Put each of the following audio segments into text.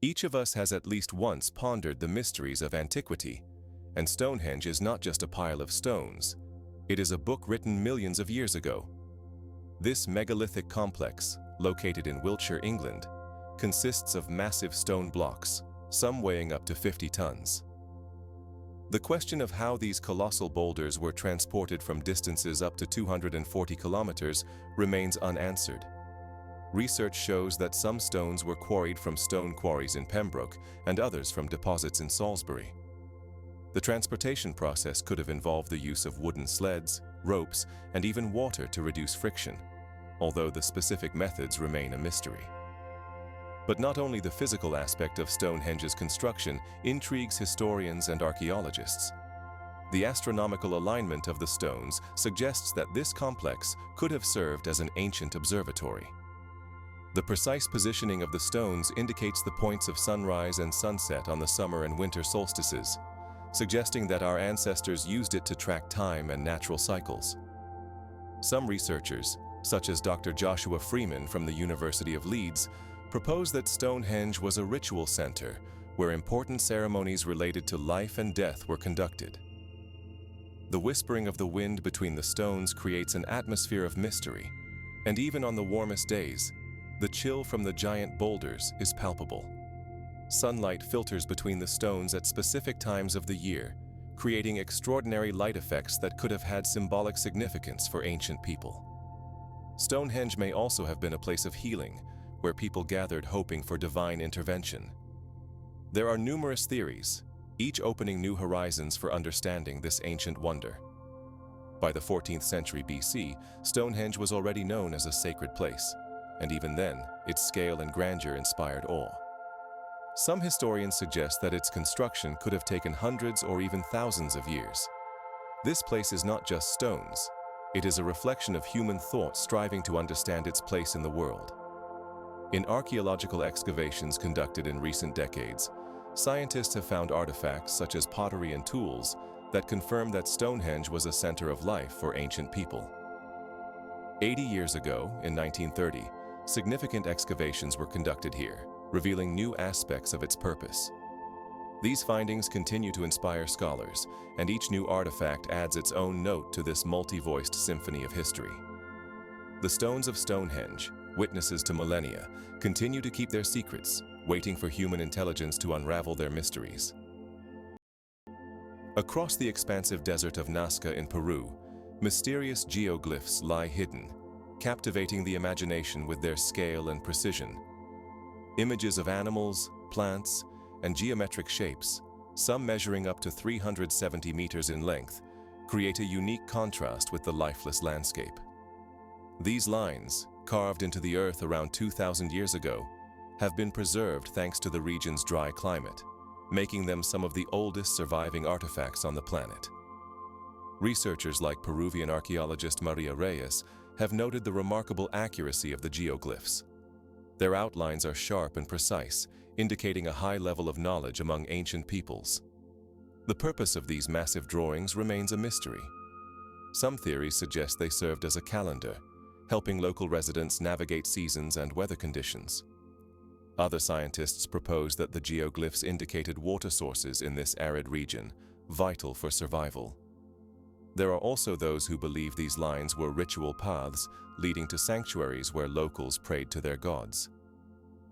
Each of us has at least once pondered the mysteries of antiquity, and Stonehenge is not just a pile of stones. It is a book written millions of years ago. This megalithic complex, located in Wiltshire, England, consists of massive stone blocks, some weighing up to 50 tons. The question of how these colossal boulders were transported from distances up to 240 kilometers remains unanswered. Research shows that some stones were quarried from stone quarries in Pembroke and others from deposits in Salisbury. The transportation process could have involved the use of wooden sleds, ropes, and even water to reduce friction, although the specific methods remain a mystery. But not only the physical aspect of Stonehenge's construction intrigues historians and archaeologists. The astronomical alignment of the stones suggests that this complex could have served as an ancient observatory. The precise positioning of the stones indicates the points of sunrise and sunset on the summer and winter solstices, suggesting that our ancestors used it to track time and natural cycles. Some researchers, such as Dr. Joshua Freeman from the University of Leeds, propose that Stonehenge was a ritual center where important ceremonies related to life and death were conducted. The whispering of the wind between the stones creates an atmosphere of mystery, and even on the warmest days, the chill from the giant boulders is palpable. Sunlight filters between the stones at specific times of the year, creating extraordinary light effects that could have had symbolic significance for ancient people. Stonehenge may also have been a place of healing, where people gathered hoping for divine intervention. There are numerous theories, each opening new horizons for understanding this ancient wonder. By the 14th century BC, Stonehenge was already known as a sacred place, and even then, its scale and grandeur inspired awe. Some historians suggest that its construction could have taken hundreds or even thousands of years. This place is not just stones, it is a reflection of human thought striving to understand its place in the world. In archaeological excavations conducted in recent decades, scientists have found artifacts such as pottery and tools that confirm that Stonehenge was a center of life for ancient people. 80 years ago, in 1930, significant excavations were conducted here, revealing new aspects of its purpose. These findings continue to inspire scholars, and each new artifact adds its own note to this multi-voiced symphony of history. The stones of Stonehenge, witnesses to millennia, continue to keep their secrets, waiting for human intelligence to unravel their mysteries. Across the expansive desert of Nazca in Peru, mysterious geoglyphs lie hidden, captivating the imagination with their scale and precision. Images of animals, plants, and geometric shapes, some measuring up to 370 meters in length, create a unique contrast with the lifeless landscape. These lines, carved into the earth around 2,000 years ago, have been preserved thanks to the region's dry climate, making them some of the oldest surviving artifacts on the planet. Researchers like Peruvian archaeologist Maria Reyes have noted the remarkable accuracy of the geoglyphs. Their outlines are sharp and precise, indicating a high level of knowledge among ancient peoples. The purpose of these massive drawings remains a mystery. Some theories suggest they served as a calendar, helping local residents navigate seasons and weather conditions. Other scientists propose that the geoglyphs indicated water sources in this arid region, vital for survival. There are also those who believe these lines were ritual paths leading to sanctuaries where locals prayed to their gods.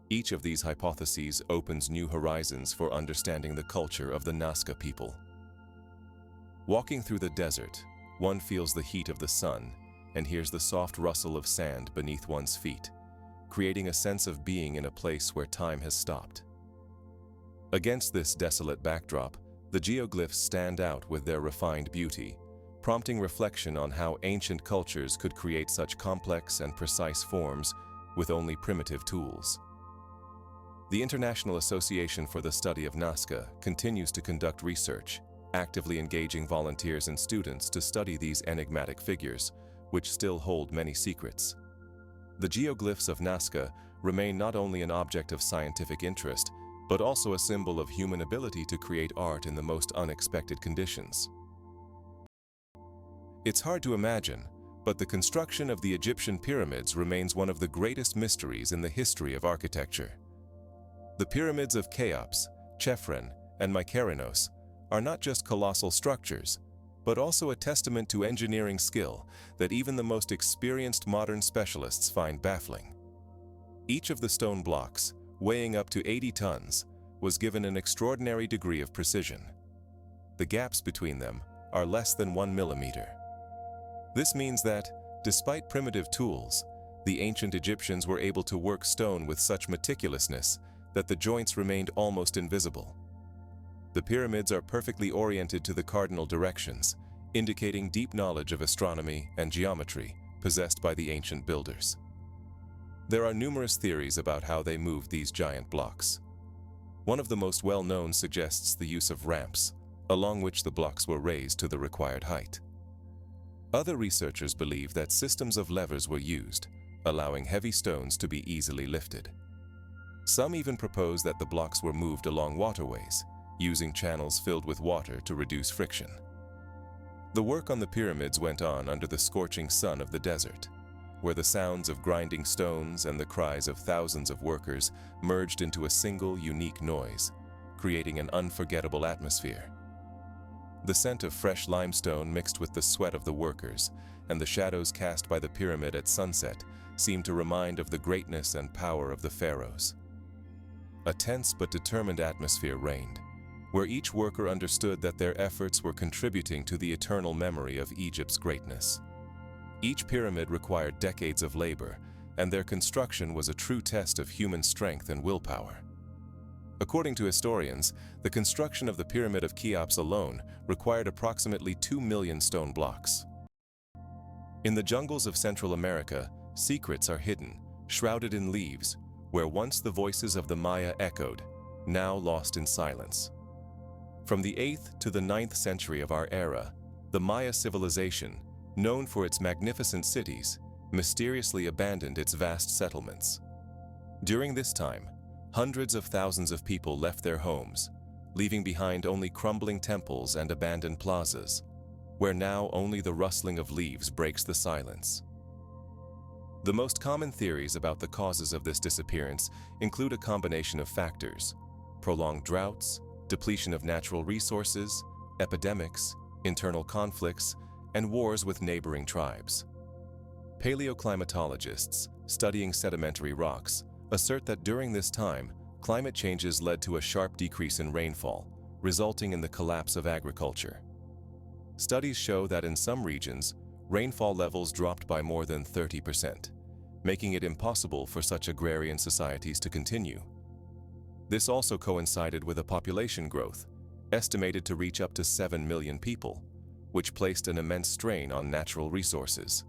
Each of these hypotheses opens new horizons for understanding the culture of the Nazca people. Walking through the desert, one feels the heat of the sun and hears the soft rustle of sand beneath one's feet, creating a sense of being in a place where time has stopped. Against this desolate backdrop, the geoglyphs stand out with their refined beauty, prompting reflection on how ancient cultures could create such complex and precise forms with only primitive tools. The International Association for the Study of Nazca continues to conduct research, actively engaging volunteers and students to study these enigmatic figures, which still hold many secrets. The geoglyphs of Nazca remain not only an object of scientific interest, but also a symbol of human ability to create art in the most unexpected conditions. It's hard to imagine, but the construction of the Egyptian pyramids remains one of the greatest mysteries in the history of architecture. The pyramids of Cheops, Chephren, and Mykerinos are not just colossal structures, but also a testament to engineering skill that even the most experienced modern specialists find baffling. Each of the stone blocks, weighing up to 80 tons, was given an extraordinary degree of precision. The gaps between them are less than 1 millimeter. This means that, despite primitive tools, the ancient Egyptians were able to work stone with such meticulousness that the joints remained almost invisible. The pyramids are perfectly oriented to the cardinal directions, indicating deep knowledge of astronomy and geometry possessed by the ancient builders. There are numerous theories about how they moved these giant blocks. One of the most well-known suggests the use of ramps, along which the blocks were raised to the required height. Other researchers believe that systems of levers were used, allowing heavy stones to be easily lifted. Some even propose that the blocks were moved along waterways, using channels filled with water to reduce friction. The work on the pyramids went on under the scorching sun of the desert, where the sounds of grinding stones and the cries of thousands of workers merged into a single, unique noise, creating an unforgettable atmosphere. The scent of fresh limestone mixed with the sweat of the workers and the shadows cast by the pyramid at sunset seemed to remind of the greatness and power of the pharaohs. A tense but determined atmosphere reigned, where each worker understood that their efforts were contributing to the eternal memory of Egypt's greatness. Each pyramid required decades of labor, and their construction was a true test of human strength and willpower. According to historians, the construction of the Pyramid of Cheops alone required approximately 2 million stone blocks. In the jungles of Central America, secrets are hidden, shrouded in leaves, where once the voices of the Maya echoed, now lost in silence. From the 8th to the 9th century of our era, the Maya civilization, known for its magnificent cities, mysteriously abandoned its vast settlements. During this time, hundreds of thousands of people left their homes, leaving behind only crumbling temples and abandoned plazas, where now only the rustling of leaves breaks the silence. The most common theories about the causes of this disappearance include a combination of factors: prolonged droughts, depletion of natural resources, epidemics, internal conflicts, and wars with neighboring tribes. Paleoclimatologists studying sedimentary rocks assert that during this time, climate changes led to a sharp decrease in rainfall, resulting in the collapse of agriculture. Studies show that in some regions, rainfall levels dropped by more than 30%, making it impossible for such agrarian societies to continue. This also coincided with a population growth, estimated to reach up to 7 million people, which placed an immense strain on natural resources.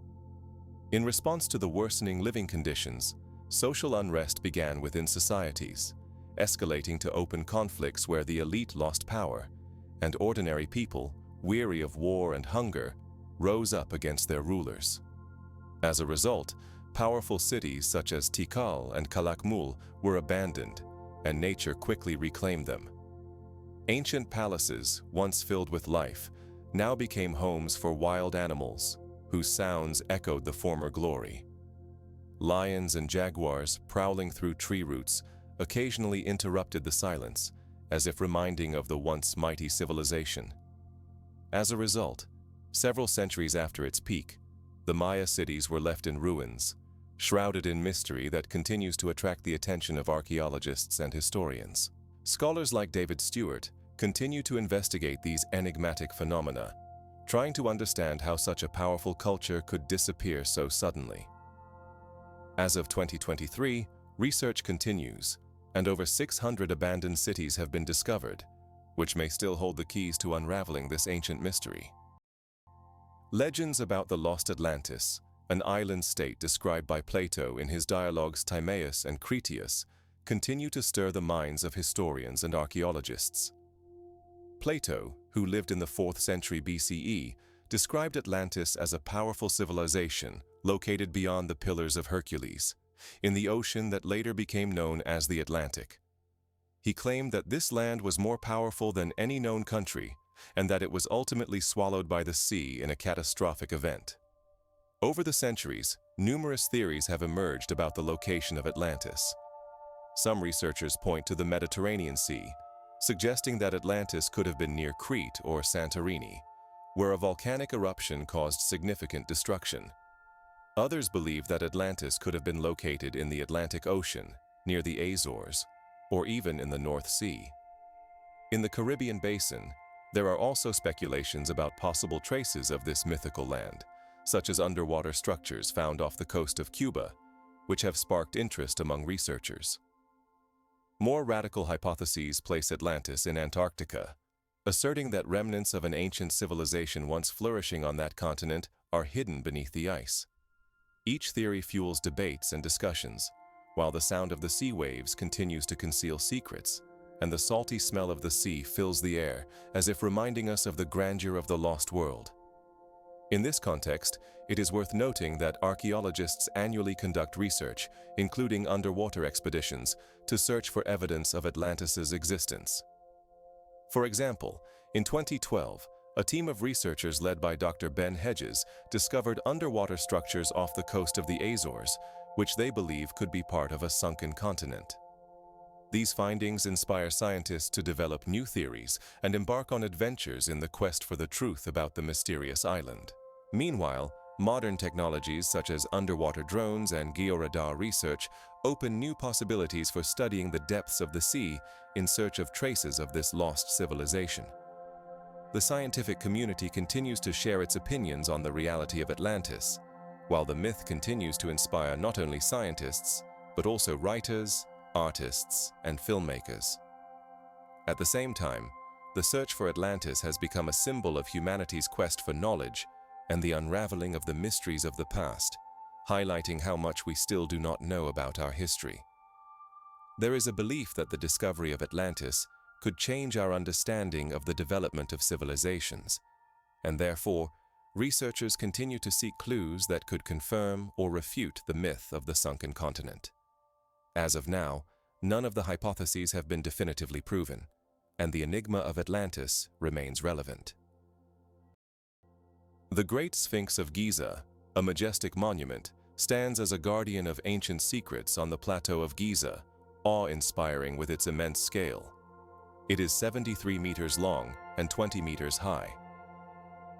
In response to the worsening living conditions, social unrest began within societies, escalating to open conflicts where the elite lost power, and ordinary people, weary of war and hunger, rose up against their rulers. As a result, powerful cities such as Tikal and Calakmul were abandoned, and nature quickly reclaimed them. Ancient palaces, once filled with life, now became homes for wild animals, whose sounds echoed the former glory. Lions and jaguars, prowling through tree roots, occasionally interrupted the silence, as if reminding of the once mighty civilization. As a result, several centuries after its peak, the Maya cities were left in ruins, shrouded in mystery that continues to attract the attention of archaeologists and historians. Scholars like David Stewart continue to investigate these enigmatic phenomena, trying to understand how such a powerful culture could disappear so suddenly. As of 2023, research continues, and over 600 abandoned cities have been discovered, which may still hold the keys to unraveling this ancient mystery. Legends about the lost Atlantis, an island state described by Plato in his dialogues Timaeus and Critias, continue to stir the minds of historians and archaeologists. Plato, who lived in the 4th century BCE, described Atlantis as a powerful civilization located beyond the Pillars of Hercules, in the ocean that later became known as the Atlantic. He claimed that this land was more powerful than any known country, and that it was ultimately swallowed by the sea in a catastrophic event. Over the centuries, numerous theories have emerged about the location of Atlantis. Some researchers point to the Mediterranean Sea, suggesting that Atlantis could have been near Crete or Santorini, where a volcanic eruption caused significant destruction. Others believe that Atlantis could have been located in the Atlantic Ocean, near the Azores, or even in the North Sea. In the Caribbean basin, there are also speculations about possible traces of this mythical land, such as underwater structures found off the coast of Cuba, which have sparked interest among researchers. More radical hypotheses place Atlantis in Antarctica, asserting that remnants of an ancient civilization once flourishing on that continent are hidden beneath the ice. Each theory fuels debates and discussions, while the sound of the sea waves continues to conceal secrets, and the salty smell of the sea fills the air as if reminding us of the grandeur of the lost world. In this context, it is worth noting that archaeologists annually conduct research, including underwater expeditions, to search for evidence of Atlantis's existence. For example, in 2012, a team of researchers led by Dr. Ben Hedges discovered underwater structures off the coast of the Azores, which they believe could be part of a sunken continent. These findings inspire scientists to develop new theories and embark on adventures in the quest for the truth about the mysterious island. Meanwhile, modern technologies such as underwater drones and georadar research open new possibilities for studying the depths of the sea in search of traces of this lost civilization. The scientific community continues to share its opinions on the reality of Atlantis, while the myth continues to inspire not only scientists, but also writers, artists, and filmmakers. At the same time, the search for Atlantis has become a symbol of humanity's quest for knowledge and the unraveling of the mysteries of the past, highlighting how much we still do not know about our history. There is a belief that the discovery of Atlantis could change our understanding of the development of civilizations, and therefore, researchers continue to seek clues that could confirm or refute the myth of the sunken continent. As of now, none of the hypotheses have been definitively proven, and the enigma of Atlantis remains relevant. The Great Sphinx of Giza, a majestic monument, stands as a guardian of ancient secrets on the plateau of Giza, awe-inspiring with its immense scale. It is 73 meters long and 20 meters high.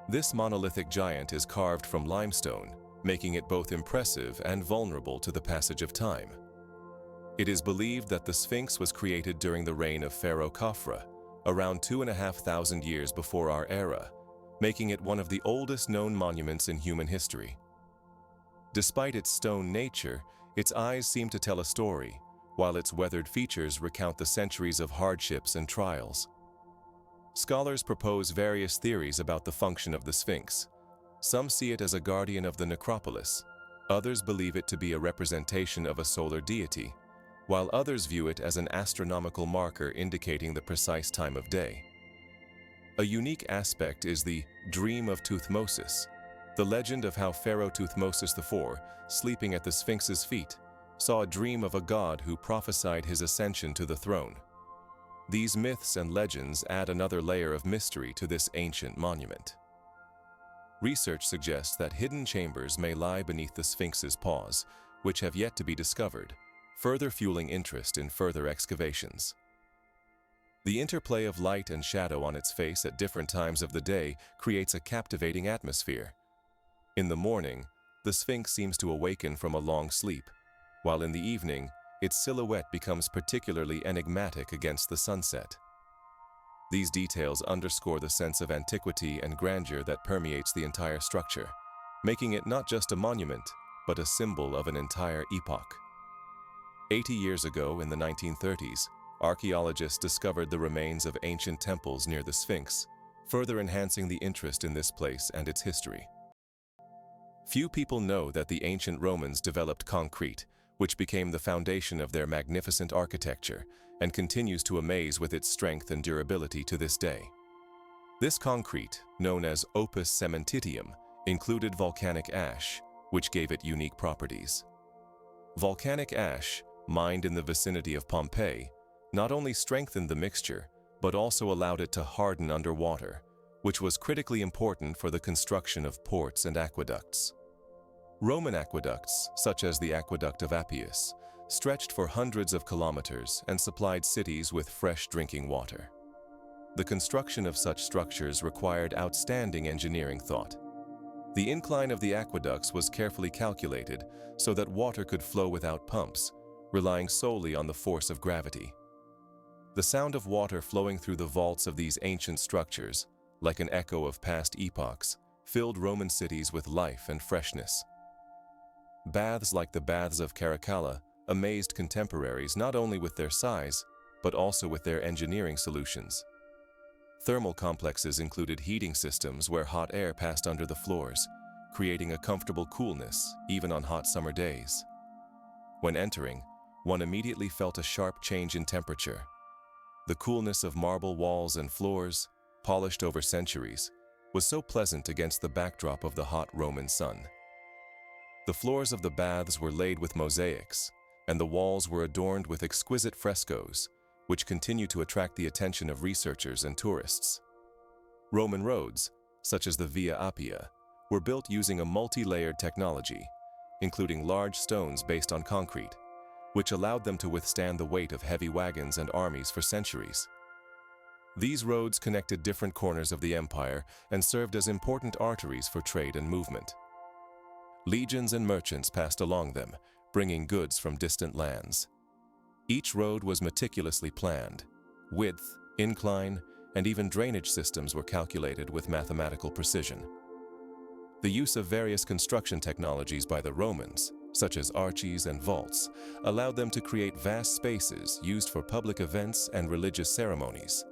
This monolithic giant is carved from limestone, making it both impressive and vulnerable to the passage of time. It is believed that the Sphinx was created during the reign of Pharaoh Khafra, around 2,500 years before our era, making it one of the oldest known monuments in human history. Despite its stone nature, its eyes seem to tell a story, while its weathered features recount the centuries of hardships and trials. Scholars propose various theories about the function of the Sphinx. Some see it as a guardian of the necropolis, others believe it to be a representation of a solar deity, while others view it as an astronomical marker indicating the precise time of day. A unique aspect is the Dream of Thutmosis, the legend of how Pharaoh Thutmosis IV, sleeping at the Sphinx's feet, saw a dream of a god who prophesied his ascension to the throne. These myths and legends add another layer of mystery to this ancient monument. Research suggests that hidden chambers may lie beneath the Sphinx's paws, which have yet to be discovered, further fueling interest in further excavations. The interplay of light and shadow on its face at different times of the day creates a captivating atmosphere. In the morning, the Sphinx seems to awaken from a long sleep, while in the evening, its silhouette becomes particularly enigmatic against the sunset. These details underscore the sense of antiquity and grandeur that permeates the entire structure, making it not just a monument, but a symbol of an entire epoch. 80 years ago, in the 1930s, archaeologists discovered the remains of ancient temples near the Sphinx, further enhancing the interest in this place and its history. Few people know that the ancient Romans developed concrete, which became the foundation of their magnificent architecture and continues to amaze with its strength and durability to this day. This concrete, known as opus cementitium, included volcanic ash, which gave it unique properties. Volcanic ash, mined in the vicinity of Pompeii, not only strengthened the mixture, but also allowed it to harden underwater, which was critically important for the construction of ports and aqueducts. Roman aqueducts, such as the Aqueduct of Appius, stretched for hundreds of kilometers and supplied cities with fresh drinking water. The construction of such structures required outstanding engineering thought. The incline of the aqueducts was carefully calculated so that water could flow without pumps, relying solely on the force of gravity. The sound of water flowing through the vaults of these ancient structures, like an echo of past epochs, filled Roman cities with life and freshness. Baths like the baths of Caracalla amazed contemporaries not only with their size, but also with their engineering solutions. Thermal complexes included heating systems where hot air passed under the floors, creating a comfortable coolness even on hot summer days. When entering, one immediately felt a sharp change in temperature. The coolness of marble walls and floors, polished over centuries, was so pleasant against the backdrop of the hot Roman sun. The floors of the baths were laid with mosaics, and the walls were adorned with exquisite frescoes, which continue to attract the attention of researchers and tourists. Roman roads, such as the Via Appia, were built using a multi-layered technology, including large stones based on concrete, which allowed them to withstand the weight of heavy wagons and armies for centuries. These roads connected different corners of the empire and served as important arteries for trade and movement. Legions and merchants passed along them, bringing goods from distant lands. Each road was meticulously planned. Width, incline, and even drainage systems were calculated with mathematical precision. The use of various construction technologies by the Romans, such as arches and vaults, allowed them to create vast spaces used for public events and religious ceremonies.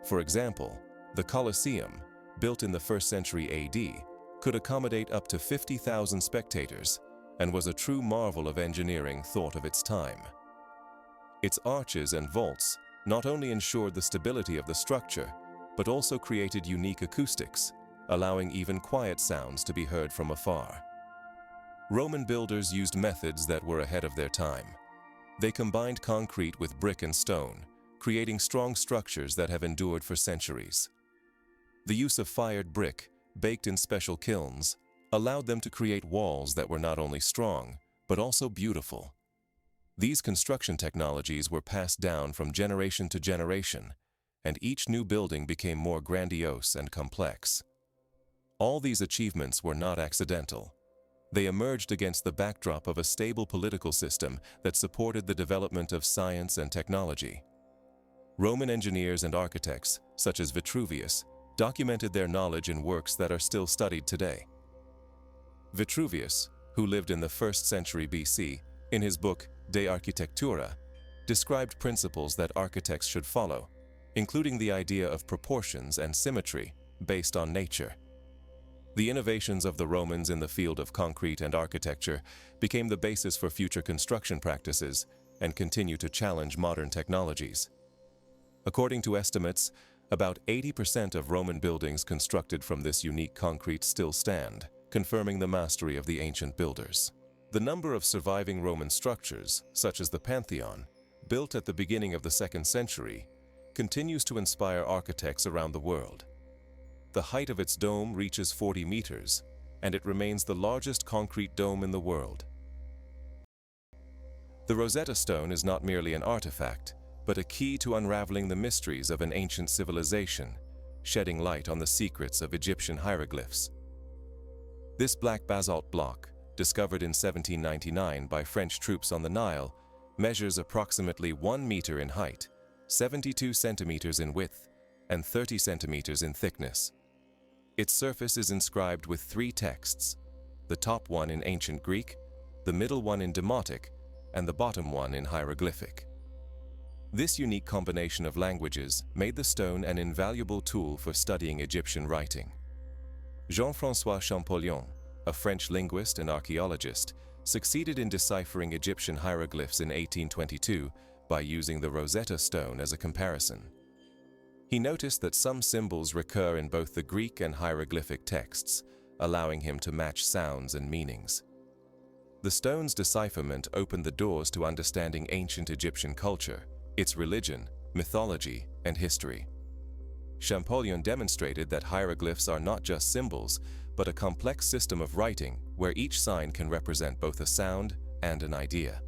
For example, the Colosseum, built in the 1st century AD, could accommodate up to 50,000 spectators and was a true marvel of engineering thought of its time. Its arches and vaults not only ensured the stability of the structure, but also created unique acoustics, allowing even quiet sounds to be heard from afar. Roman builders used methods that were ahead of their time. They combined concrete with brick and stone, creating strong structures that have endured for centuries. The use of fired brick, baked in special kilns, allowed them to create walls that were not only strong, but also beautiful. These construction technologies were passed down from generation to generation, and each new building became more grandiose and complex. All these achievements were not accidental. They emerged against the backdrop of a stable political system that supported the development of science and technology. Roman engineers and architects, such as Vitruvius, documented their knowledge in works that are still studied today. Vitruvius, who lived in the 1st century BC, in his book De Architectura, described principles that architects should follow, including the idea of proportions and symmetry based on nature. The innovations of the Romans in the field of concrete and architecture became the basis for future construction practices and continue to challenge modern technologies. According to estimates, about 80% of Roman buildings constructed from this unique concrete still stand, confirming the mastery of the ancient builders. The number of surviving Roman structures, such as the Pantheon, built at the beginning of the 2nd century, continues to inspire architects around the world. The height of its dome reaches 40 meters, and it remains the largest concrete dome in the world. The Rosetta Stone is not merely an artifact, but a key to unraveling the mysteries of an ancient civilization, shedding light on the secrets of Egyptian hieroglyphs. This black basalt block, discovered in 1799 by French troops on the Nile, measures approximately 1 meter in height, 72 centimeters in width, and 30 centimeters in thickness. Its surface is inscribed with 3 texts, the top one in ancient Greek, the middle one in Demotic, and the bottom one in hieroglyphic. This unique combination of languages made the stone an invaluable tool for studying Egyptian writing. Jean-François Champollion, a French linguist and archaeologist, succeeded in deciphering Egyptian hieroglyphs in 1822 by using the Rosetta Stone as a comparison. He noticed that some symbols recur in both the Greek and hieroglyphic texts, allowing him to match sounds and meanings. The stone's decipherment opened the doors to understanding ancient Egyptian culture, its religion, mythology, and history. Champollion demonstrated that hieroglyphs are not just symbols, but a complex system of writing where each sign can represent both a sound and an idea.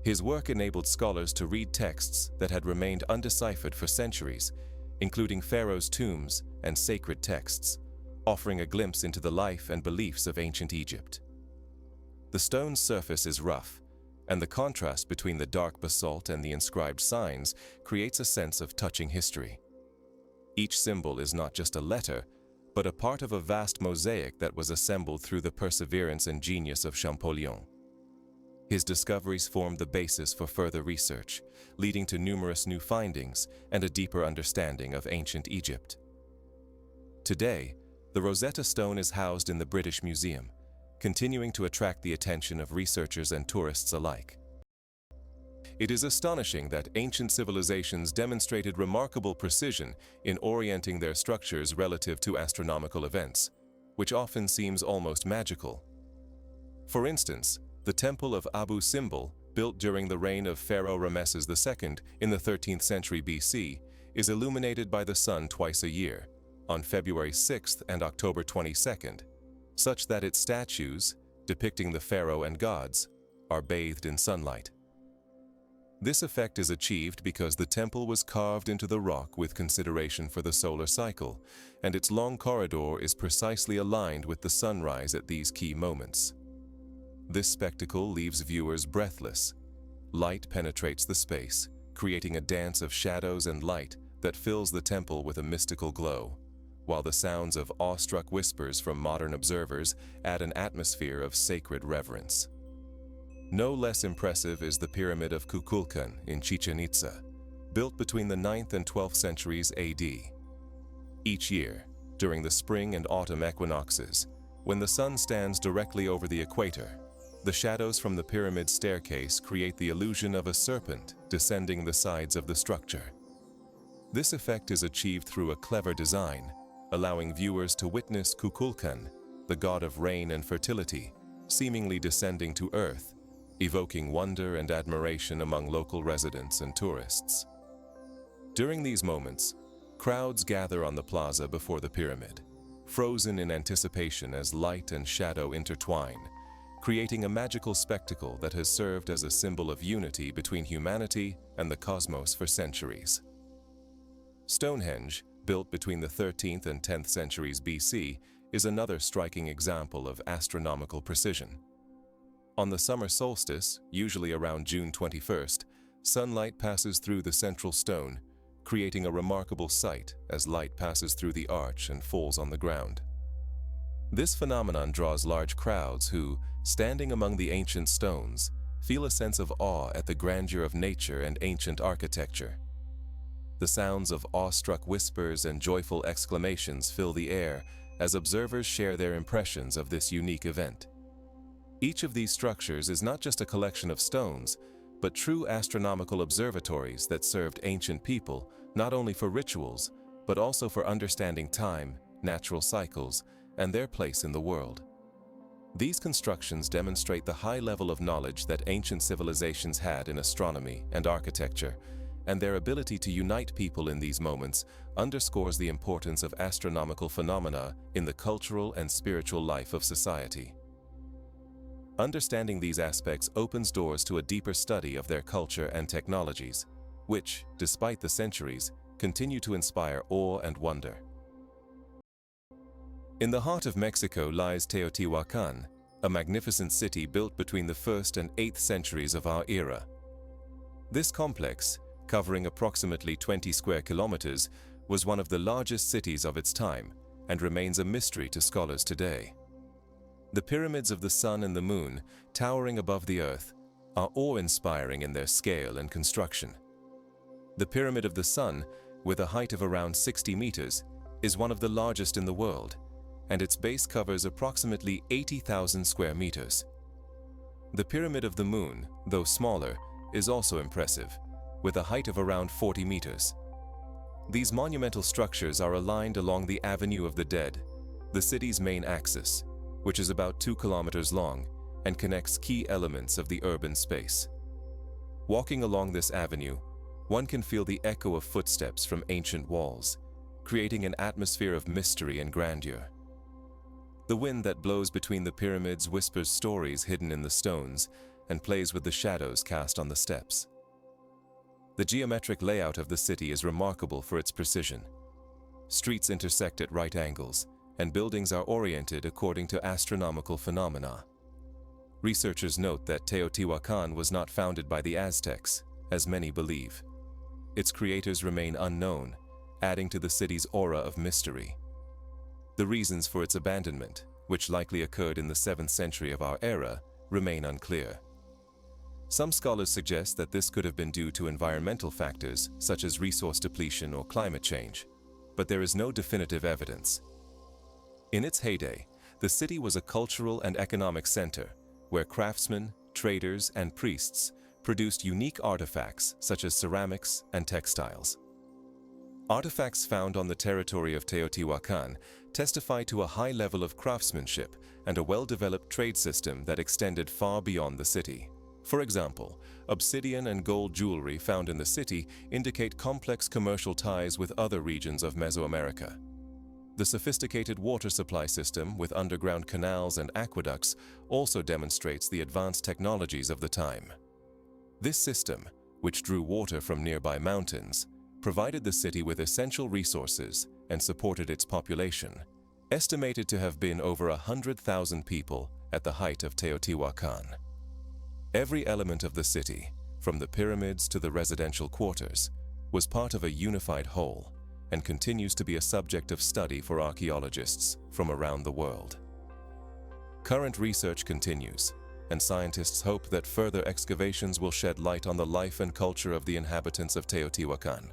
His work enabled scholars to read texts that had remained undeciphered for centuries, including pharaohs' tombs and sacred texts, offering a glimpse into the life and beliefs of ancient Egypt. The stone's surface is rough, and the contrast between the dark basalt and the inscribed signs creates a sense of touching history. Each symbol is not just a letter, but a part of a vast mosaic that was assembled through the perseverance and genius of Champollion. His discoveries formed the basis for further research, leading to numerous new findings and a deeper understanding of ancient Egypt. Today, the Rosetta Stone is housed in the British Museum, continuing to attract the attention of researchers and tourists alike. It is astonishing that ancient civilizations demonstrated remarkable precision in orienting their structures relative to astronomical events, which often seems almost magical. For instance, the Temple of Abu Simbel, built during the reign of Pharaoh Ramesses II in the 13th century BC, is illuminated by the sun twice a year, on February 6th and October 22nd, such that its statues, depicting the pharaoh and gods, are bathed in sunlight. This effect is achieved because the temple was carved into the rock with consideration for the solar cycle, and its long corridor is precisely aligned with the sunrise at these key moments. This spectacle leaves viewers breathless. Light penetrates the space, creating a dance of shadows and light that fills the temple with a mystical glow, while the sounds of awestruck whispers from modern observers add an atmosphere of sacred reverence. No less impressive is the Pyramid of Kukulkan in Chichen Itza, built between the 9th and 12th centuries AD. Each year, during the spring and autumn equinoxes, when the sun stands directly over the equator, the shadows from the pyramid's staircase create the illusion of a serpent descending the sides of the structure. This effect is achieved through a clever design, allowing viewers to witness Kukulkan, the god of rain and fertility, seemingly descending to earth, evoking wonder and admiration among local residents and tourists. During these moments, crowds gather on the plaza before the pyramid, frozen in anticipation as light and shadow intertwine, creating a magical spectacle that has served as a symbol of unity between humanity and the cosmos for centuries. Stonehenge, built between the 13th and 10th centuries BC, is another striking example of astronomical precision. On the summer solstice, usually around June 21st, sunlight passes through the central stone, creating a remarkable sight as light passes through the arch and falls on the ground. This phenomenon draws large crowds who, standing among the ancient stones, feel a sense of awe at the grandeur of nature and ancient architecture. The sounds of awestruck whispers and joyful exclamations fill the air as observers share their impressions of this unique event. Each of these structures is not just a collection of stones, but true astronomical observatories that served ancient people not only for rituals, but also for understanding time, natural cycles, and their place in the world. These constructions demonstrate the high level of knowledge that ancient civilizations had in astronomy and architecture, and their ability to unite people in these moments underscores the importance of astronomical phenomena in the cultural and spiritual life of society. Understanding these aspects opens doors to a deeper study of their culture and technologies, which, despite the centuries, continue to inspire awe and wonder. In the heart of Mexico lies Teotihuacan, a magnificent city built between the 1st and 8th centuries of our era. This complex, covering approximately 20 square kilometers, was one of the largest cities of its time and remains a mystery to scholars today. The pyramids of the sun and the moon, towering above the earth, are awe-inspiring in their scale and construction. The Pyramid of the Sun, with a height of around 60 meters, is one of the largest in the world, and its base covers approximately 80,000 square meters. The Pyramid of the Moon, though smaller, is also impressive, with a height of around 40 meters. These monumental structures are aligned along the Avenue of the Dead, the city's main axis, which is about 2 kilometers long and connects key elements of the urban space. Walking along this avenue, one can feel the echo of footsteps from ancient walls, creating an atmosphere of mystery and grandeur. The wind that blows between the pyramids whispers stories hidden in the stones, and plays with the shadows cast on the steps. The geometric layout of the city is remarkable for its precision. Streets intersect at right angles, and buildings are oriented according to astronomical phenomena. Researchers note that Teotihuacan was not founded by the Aztecs, as many believe. Its creators remain unknown, adding to the city's aura of mystery. The reasons for its abandonment, which likely occurred in the 7th century of our era, remain unclear. Some scholars suggest that this could have been due to environmental factors such as resource depletion or climate change, but there is no definitive evidence. In its heyday, the city was a cultural and economic center where craftsmen, traders, and priests produced unique artifacts such as ceramics and textiles. Artifacts found on the territory of Teotihuacan testify to a high level of craftsmanship and a well-developed trade system that extended far beyond the city. For example, obsidian and gold jewelry found in the city indicate complex commercial ties with other regions of Mesoamerica. The sophisticated water supply system with underground canals and aqueducts also demonstrates the advanced technologies of the time. This system, which drew water from nearby mountains, provided the city with essential resources and supported its population, estimated to have been over 100,000 people at the height of Teotihuacan. Every element of the city, from the pyramids to the residential quarters, was part of a unified whole and continues to be a subject of study for archaeologists from around the world. Current research continues, and scientists hope that further excavations will shed light on the life and culture of the inhabitants of Teotihuacan.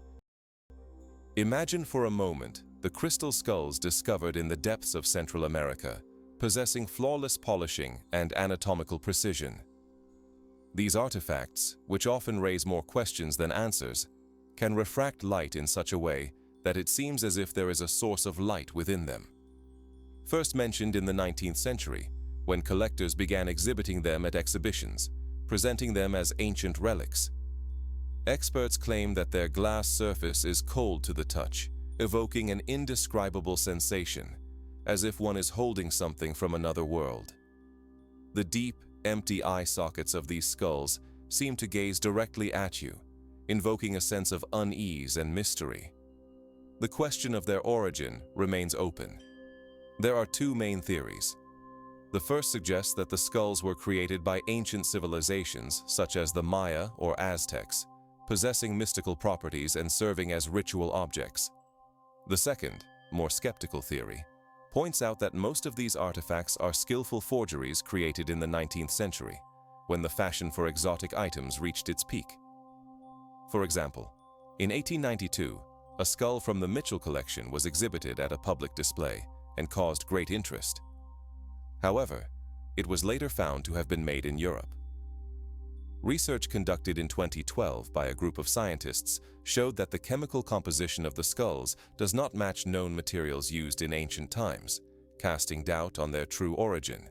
Imagine for a moment the crystal skulls discovered in the depths of Central America, possessing flawless polishing and anatomical precision. These artifacts, which often raise more questions than answers, can refract light in such a way that it seems as if there is a source of light within them. First mentioned in the 19th century, when collectors began exhibiting them at exhibitions, presenting them as ancient relics. Experts claim that their glass surface is cold to the touch, evoking an indescribable sensation, as if one is holding something from another world. The deep, empty eye sockets of these skulls seem to gaze directly at you, invoking a sense of unease and mystery. The question of their origin remains open. There are two main theories. The first suggests that the skulls were created by ancient civilizations such as the Maya or Aztecs, possessing mystical properties and serving as ritual objects. The second, more skeptical theory, points out that most of these artifacts are skillful forgeries created in the 19th century, when the fashion for exotic items reached its peak. For example, in 1892, a skull from the Mitchell collection was exhibited at a public display and caused great interest. However, it was later found to have been made in Europe. Research conducted in 2012 by a group of scientists showed that the chemical composition of the skulls does not match known materials used in ancient times, casting doubt on their true origin.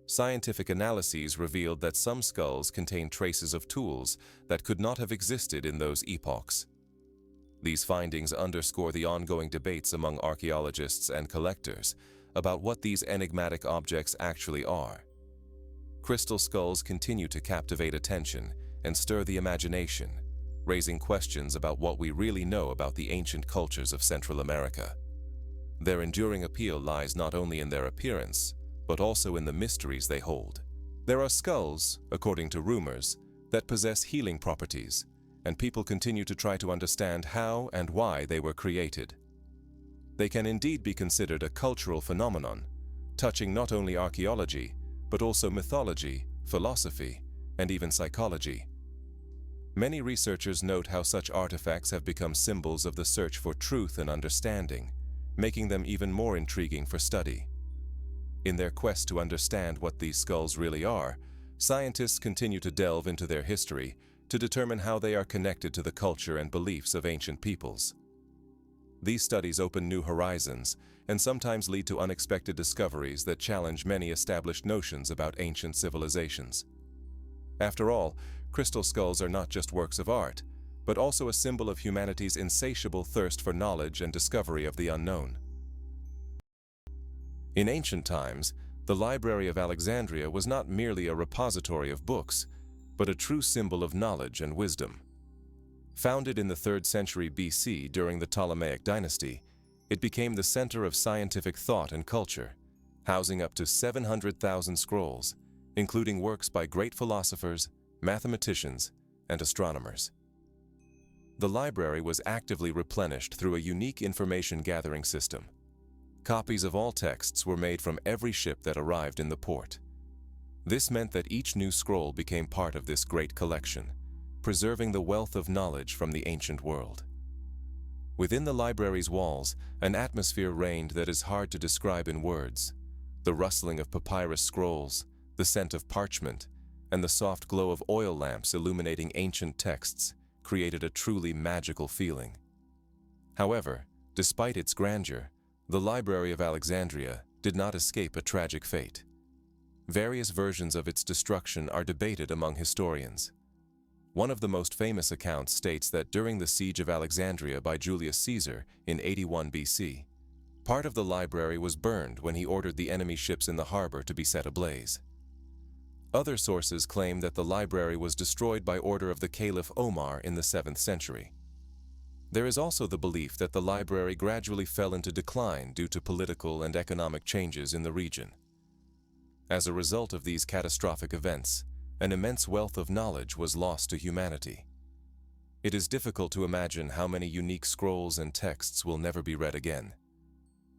Scientific analyses revealed that some skulls contain traces of tools that could not have existed in those epochs. These findings underscore the ongoing debates among archaeologists and collectors about what these enigmatic objects actually are. Crystal skulls continue to captivate attention and stir the imagination, raising questions about what we really know about the ancient cultures of Central America. Their enduring appeal lies not only in their appearance, but also in the mysteries they hold. There are skulls, according to rumors, that possess healing properties, and people continue to try to understand how and why they were created. They can indeed be considered a cultural phenomenon, touching not only archaeology, but also mythology, philosophy, and even psychology. Many researchers note how such artifacts have become symbols of the search for truth and understanding, making them even more intriguing for study. In their quest to understand what these skulls really are, scientists continue to delve into their history to determine how they are connected to the culture and beliefs of ancient peoples. These studies open new horizons and sometimes lead to unexpected discoveries that challenge many established notions about ancient civilizations. After all, crystal skulls are not just works of art, but also a symbol of humanity's insatiable thirst for knowledge and discovery of the unknown. In ancient times, The Library of Alexandria was not merely a repository of books, but a true symbol of knowledge and wisdom. Founded in the 3rd century BC during the Ptolemaic dynasty, it became the center of scientific thought and culture, housing up to 700,000 scrolls, including works by great philosophers, mathematicians, and astronomers. The library was actively replenished through a unique information-gathering system. Copies of all texts were made from every ship that arrived in the port. This meant that each new scroll became part of this great collection, preserving the wealth of knowledge from the ancient world. Within the library's walls, an atmosphere reigned that is hard to describe in words. The rustling of papyrus scrolls, the scent of parchment, and the soft glow of oil lamps illuminating ancient texts created a truly magical feeling. However, despite its grandeur, the Library of Alexandria did not escape a tragic fate. Various versions of its destruction are debated among historians. One of the most famous accounts states that during the siege of Alexandria by Julius Caesar in 81 BC, part of the library was burned when he ordered the enemy ships in the harbor to be set ablaze. Other sources claim that the library was destroyed by order of the Caliph Omar in the 7th century. There is also the belief that the library gradually fell into decline due to political and economic changes in the region. As a result of these catastrophic events, an immense wealth of knowledge was lost to humanity. It is difficult to imagine how many unique scrolls and texts will never be read again.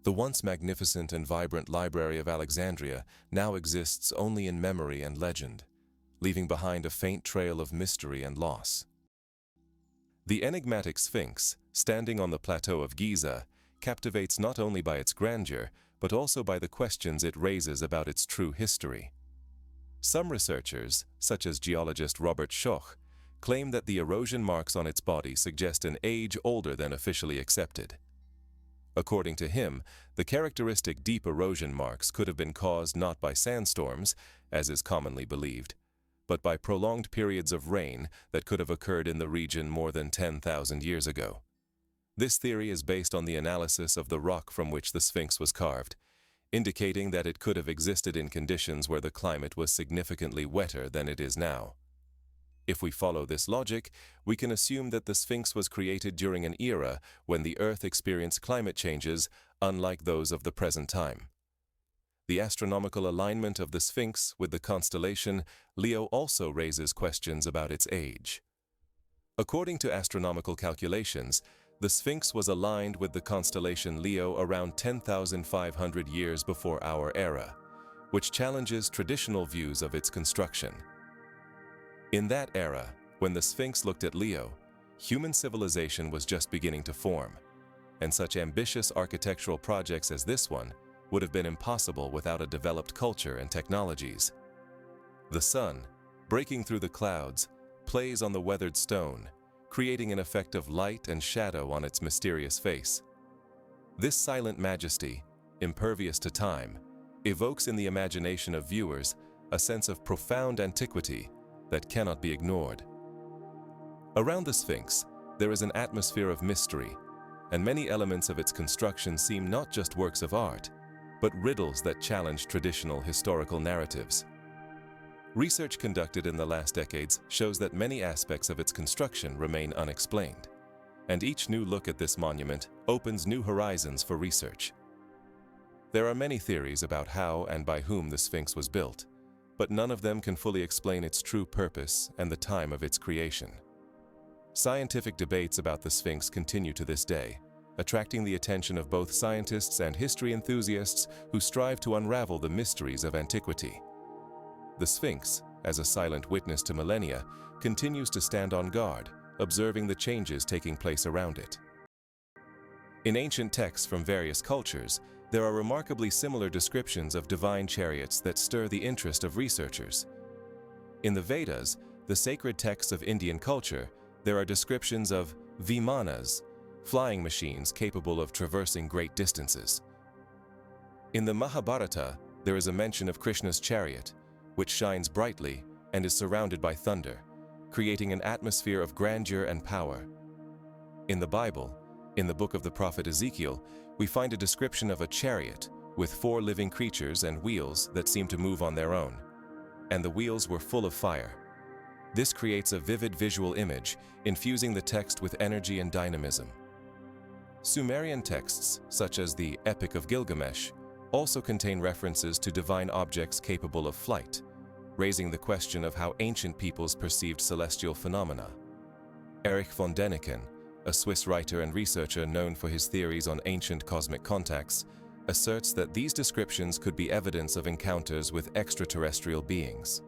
The once magnificent and vibrant Library of Alexandria now exists only in memory and legend, leaving behind a faint trail of mystery and loss. The enigmatic Sphinx, standing on the plateau of Giza, captivates not only by its grandeur, but also by the questions it raises about its true history. Some researchers, such as geologist Robert Schoch, claim that the erosion marks on its body suggest an age older than officially accepted. According to him, the characteristic deep erosion marks could have been caused not by sandstorms, as is commonly believed, but by prolonged periods of rain that could have occurred in the region more than 10,000 years ago. This theory is based on the analysis of the rock from which the Sphinx was carved, indicating that it could have existed in conditions where the climate was significantly wetter than it is now. If we follow this logic, we can assume that the Sphinx was created during an era when the Earth experienced climate changes unlike those of the present time. The astronomical alignment of the Sphinx with the constellation Leo also raises questions about its age. According to astronomical calculations, the Sphinx was aligned with the constellation Leo around 10,500 years before our era, which challenges traditional views of its construction. In that era, when the Sphinx looked at Leo, human civilization was just beginning to form, and such ambitious architectural projects as this one would have been impossible without a developed culture and technologies. The sun, breaking through the clouds, plays on the weathered stone, creating an effect of light and shadow on its mysterious face. This silent majesty, impervious to time, evokes in the imagination of viewers a sense of profound antiquity that cannot be ignored. Around the Sphinx, there is an atmosphere of mystery, and many elements of its construction seem not just works of art, but riddles that challenge traditional historical narratives. Research conducted in the last decades shows that many aspects of its construction remain unexplained, and each new look at this monument opens new horizons for research. There are many theories about how and by whom the Sphinx was built, but none of them can fully explain its true purpose and the time of its creation. Scientific debates about the Sphinx continue to this day, attracting the attention of both scientists and history enthusiasts who strive to unravel the mysteries of antiquity. The Sphinx, as a silent witness to millennia, continues to stand on guard, observing the changes taking place around it. In ancient texts from various cultures, there are remarkably similar descriptions of divine chariots that stir the interest of researchers. In the Vedas, the sacred texts of Indian culture, there are descriptions of vimanas, flying machines capable of traversing great distances. In the Mahabharata, there is a mention of Krishna's chariot, which shines brightly and is surrounded by thunder, creating an atmosphere of grandeur and power. In the Bible, in the book of the prophet Ezekiel, we find a description of a chariot with 4 living creatures and wheels that seem to move on their own, and the wheels were full of fire. This creates a vivid visual image, infusing the text with energy and dynamism. Sumerian texts, such as the Epic of Gilgamesh, also contain references to divine objects capable of flight, raising the question of how ancient peoples perceived celestial phenomena. Erich von Däniken, a Swiss writer and researcher known for his theories on ancient cosmic contacts, asserts that these descriptions could be evidence of encounters with extraterrestrial beings.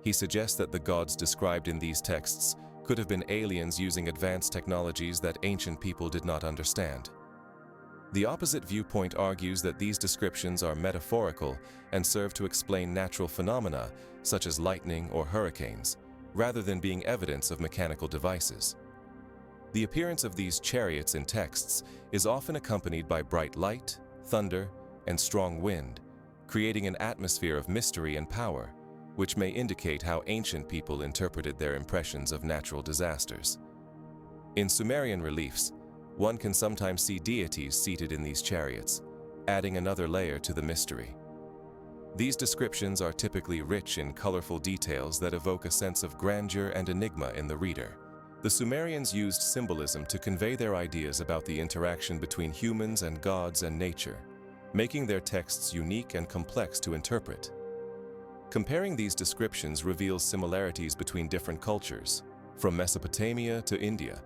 He suggests that the gods described in these texts could have been aliens using advanced technologies that ancient people did not understand. The opposite viewpoint argues that these descriptions are metaphorical and serve to explain natural phenomena such as lightning or hurricanes, rather than being evidence of mechanical devices. The appearance of these chariots in texts is often accompanied by bright light, thunder, and strong wind, creating an atmosphere of mystery and power, which may indicate how ancient people interpreted their impressions of natural disasters. In Sumerian reliefs, one can sometimes see deities seated in these chariots, adding another layer to the mystery. These descriptions are typically rich in colorful details that evoke a sense of grandeur and enigma in the reader. The Sumerians used symbolism to convey their ideas about the interaction between humans and gods and nature, making their texts unique and complex to interpret. Comparing these descriptions reveals similarities between different cultures, from Mesopotamia to India,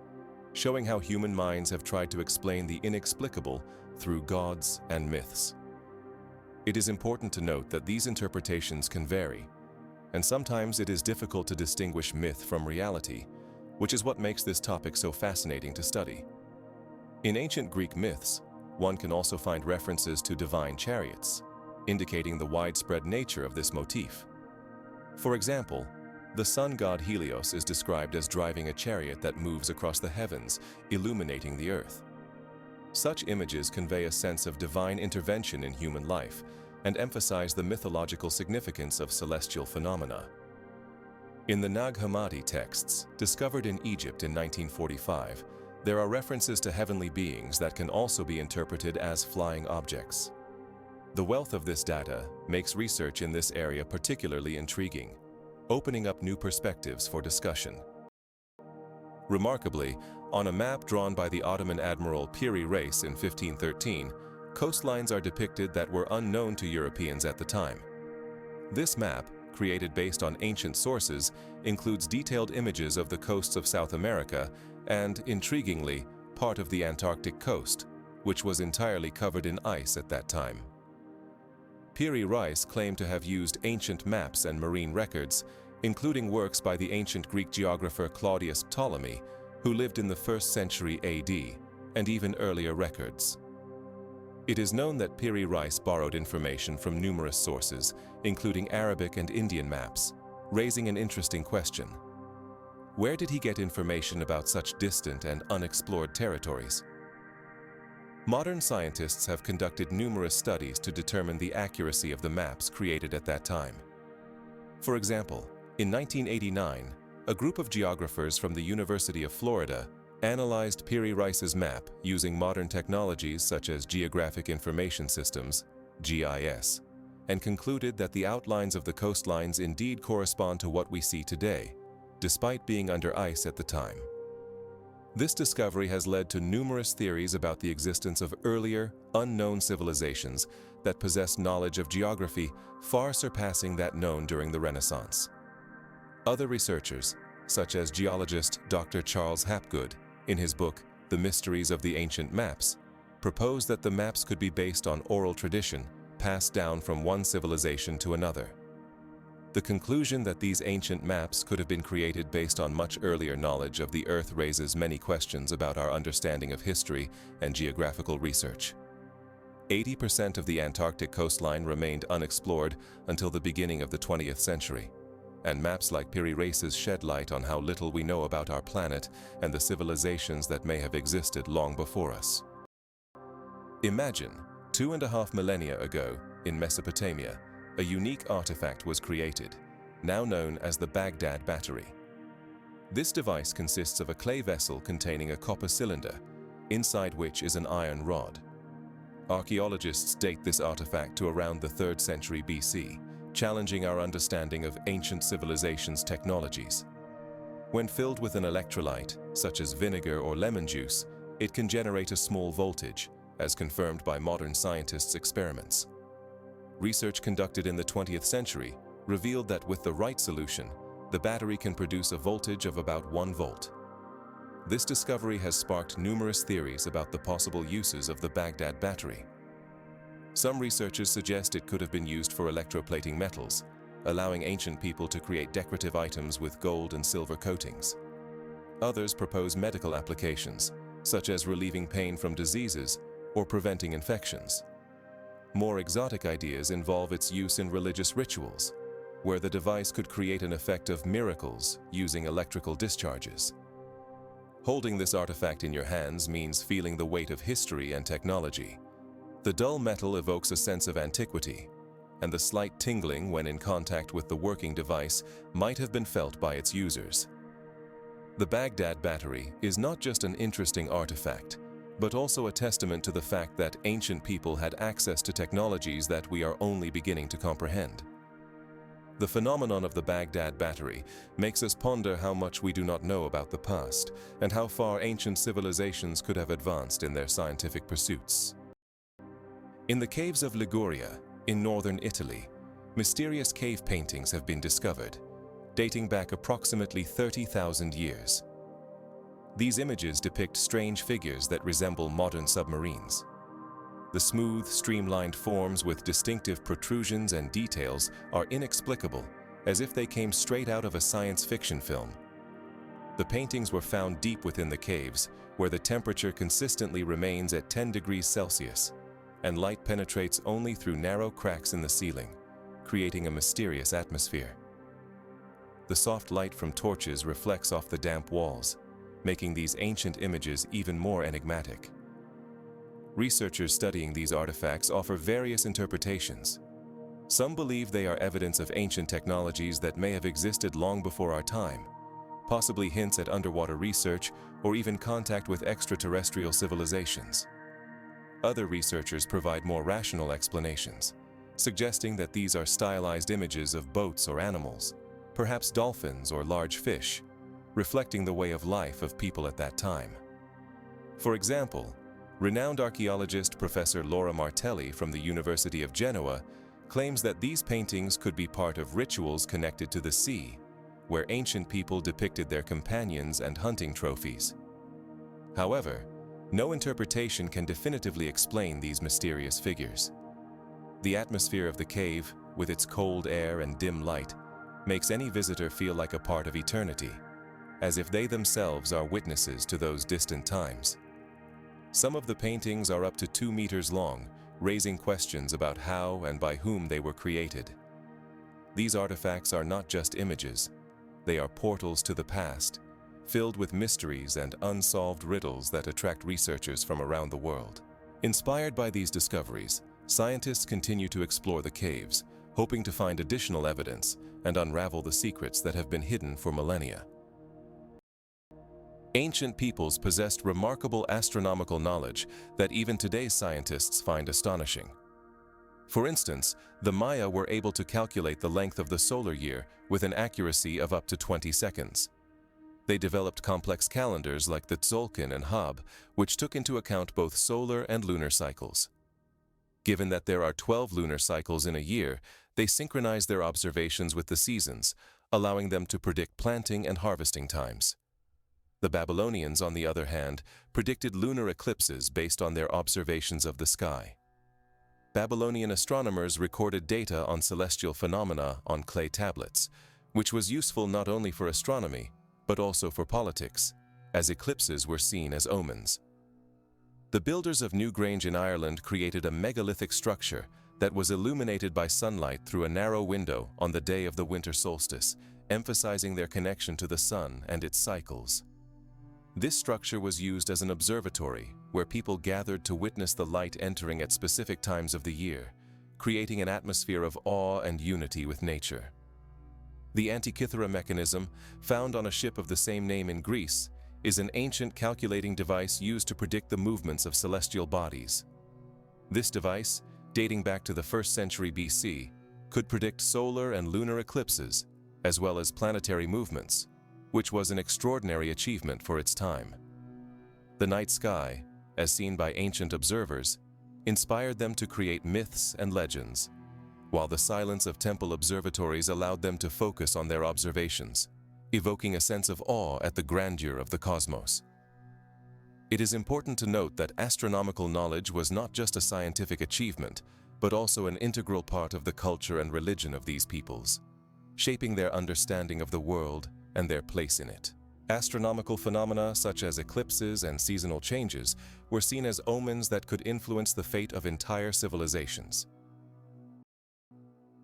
showing how human minds have tried to explain the inexplicable through gods and myths. It is important to note that these interpretations can vary, and sometimes it is difficult to distinguish myth from reality, which is what makes this topic so fascinating to study. In ancient Greek myths, one can also find references to divine chariots, indicating the widespread nature of this motif. For example, the sun god Helios is described as driving a chariot that moves across the heavens, illuminating the earth. Such images convey a sense of divine intervention in human life and emphasize the mythological significance of celestial phenomena. In the Nag Hammadi texts, discovered in Egypt in 1945, there are references to heavenly beings that can also be interpreted as flying objects. The wealth of this data makes research in this area particularly intriguing, opening up new perspectives for discussion. Remarkably, on a map drawn by the Ottoman admiral Piri Reis in 1513, coastlines are depicted that were unknown to Europeans at the time. This map, created based on ancient sources, includes detailed images of the coasts of South America and, intriguingly, part of the Antarctic coast, which was entirely covered in ice at that time. Piri Reis claimed to have used ancient maps and marine records, including works by the ancient Greek geographer Claudius Ptolemy, who lived in the 1st century AD, and even earlier records. It is known that Piri Reis borrowed information from numerous sources, including Arabic and Indian maps, raising an interesting question. Where did he get information about such distant and unexplored territories? Modern scientists have conducted numerous studies to determine the accuracy of the maps created at that time. For example, in 1989, a group of geographers from the University of Florida analyzed Piri Reis's map using modern technologies such as Geographic Information Systems, GIS, and concluded that the outlines of the coastlines indeed correspond to what we see today, despite being under ice at the time. This discovery has led to numerous theories about the existence of earlier, unknown civilizations that possessed knowledge of geography far surpassing that known during the Renaissance. Other researchers, such as geologist Dr. Charles Hapgood, in his book The Mysteries of the Ancient Maps, propose that the maps could be based on oral tradition passed down from one civilization to another. The conclusion that these ancient maps could have been created based on much earlier knowledge of the Earth raises many questions about our understanding of history and geographical research. 80% of the Antarctic coastline remained unexplored until the beginning of the 20th century, and maps like Piri Reis's shed light on how little we know about our planet and the civilizations that may have existed long before us. Imagine, 2.5 millennia ago, in Mesopotamia, a unique artifact was created, now known as the Baghdad Battery. This device consists of a clay vessel containing a copper cylinder, inside which is an iron rod. Archaeologists date this artifact to around the 3rd century BC, challenging our understanding of ancient civilizations' technologies. When filled with an electrolyte, such as vinegar or lemon juice, it can generate a small voltage, as confirmed by modern scientists' experiments. Research conducted in the 20th century revealed that with the right solution, the battery can produce a voltage of about 1 volt. This discovery has sparked numerous theories about the possible uses of the Baghdad battery. Some researchers suggest it could have been used for electroplating metals, allowing ancient people to create decorative items with gold and silver coatings. Others propose medical applications, such as relieving pain from diseases or preventing infections. More exotic ideas involve its use in religious rituals, where the device could create an effect of miracles using electrical discharges. Holding this artifact in your hands means feeling the weight of history and technology. The dull metal evokes a sense of antiquity, and the slight tingling when in contact with the working device might have been felt by its users. The Baghdad battery is not just an interesting artifact, but also a testament to the fact that ancient people had access to technologies that we are only beginning to comprehend. The phenomenon of the Baghdad battery makes us ponder how much we do not know about the past and how far ancient civilizations could have advanced in their scientific pursuits. In the caves of Liguria, in northern Italy, mysterious cave paintings have been discovered, dating back approximately 30,000 years. These images depict strange figures that resemble modern submarines. The smooth, streamlined forms with distinctive protrusions and details are inexplicable, as if they came straight out of a science fiction film. The paintings were found deep within the caves, where the temperature consistently remains at 10 degrees Celsius, and light penetrates only through narrow cracks in the ceiling, creating a mysterious atmosphere. The soft light from torches reflects off the damp walls, making these ancient images even more enigmatic. Researchers studying these artifacts offer various interpretations. Some believe they are evidence of ancient technologies that may have existed long before our time, possibly hints at underwater research or even contact with extraterrestrial civilizations. Other researchers provide more rational explanations, suggesting that these are stylized images of boats or animals, perhaps dolphins or large fish, reflecting the way of life of people at that time. For example, renowned archaeologist Professor Laura Martelli from the University of Genoa claims that these paintings could be part of rituals connected to the sea, where ancient people depicted their companions and hunting trophies. However, no interpretation can definitively explain these mysterious figures. The atmosphere of the cave, with its cold air and dim light, makes any visitor feel like a part of eternity, as if they themselves are witnesses to those distant times. Some of the paintings are up to 2 meters long, raising questions about how and by whom they were created. These artifacts are not just images, they are portals to the past, filled with mysteries and unsolved riddles that attract researchers from around the world. Inspired by these discoveries, scientists continue to explore the caves, hoping to find additional evidence and unravel the secrets that have been hidden for millennia. Ancient peoples possessed remarkable astronomical knowledge that even today's scientists find astonishing. For instance, the Maya were able to calculate the length of the solar year with an accuracy of up to 20 seconds. They developed complex calendars like the Tzolk'in and Hab, which took into account both solar and lunar cycles. Given that there are 12 lunar cycles in a year, they synchronized their observations with the seasons, allowing them to predict planting and harvesting times. The Babylonians, on the other hand, predicted lunar eclipses based on their observations of the sky. Babylonian astronomers recorded data on celestial phenomena on clay tablets, which was useful not only for astronomy, but also for politics, as eclipses were seen as omens. The builders of Newgrange in Ireland created a megalithic structure that was illuminated by sunlight through a narrow window on the day of the winter solstice, emphasizing their connection to the sun and its cycles. This structure was used as an observatory where people gathered to witness the light entering at specific times of the year, creating an atmosphere of awe and unity with nature. The Antikythera mechanism, found on a ship of the same name in Greece, is an ancient calculating device used to predict the movements of celestial bodies. This device, dating back to the 1st century BC, could predict solar and lunar eclipses, as well as planetary movements, which was an extraordinary achievement for its time. The night sky, as seen by ancient observers, inspired them to create myths and legends, while the silence of temple observatories allowed them to focus on their observations, evoking a sense of awe at the grandeur of the cosmos. It is important to note that astronomical knowledge was not just a scientific achievement, but also an integral part of the culture and religion of these peoples, shaping their understanding of the world and their place in it. Astronomical phenomena such as eclipses and seasonal changes were seen as omens that could influence the fate of entire civilizations.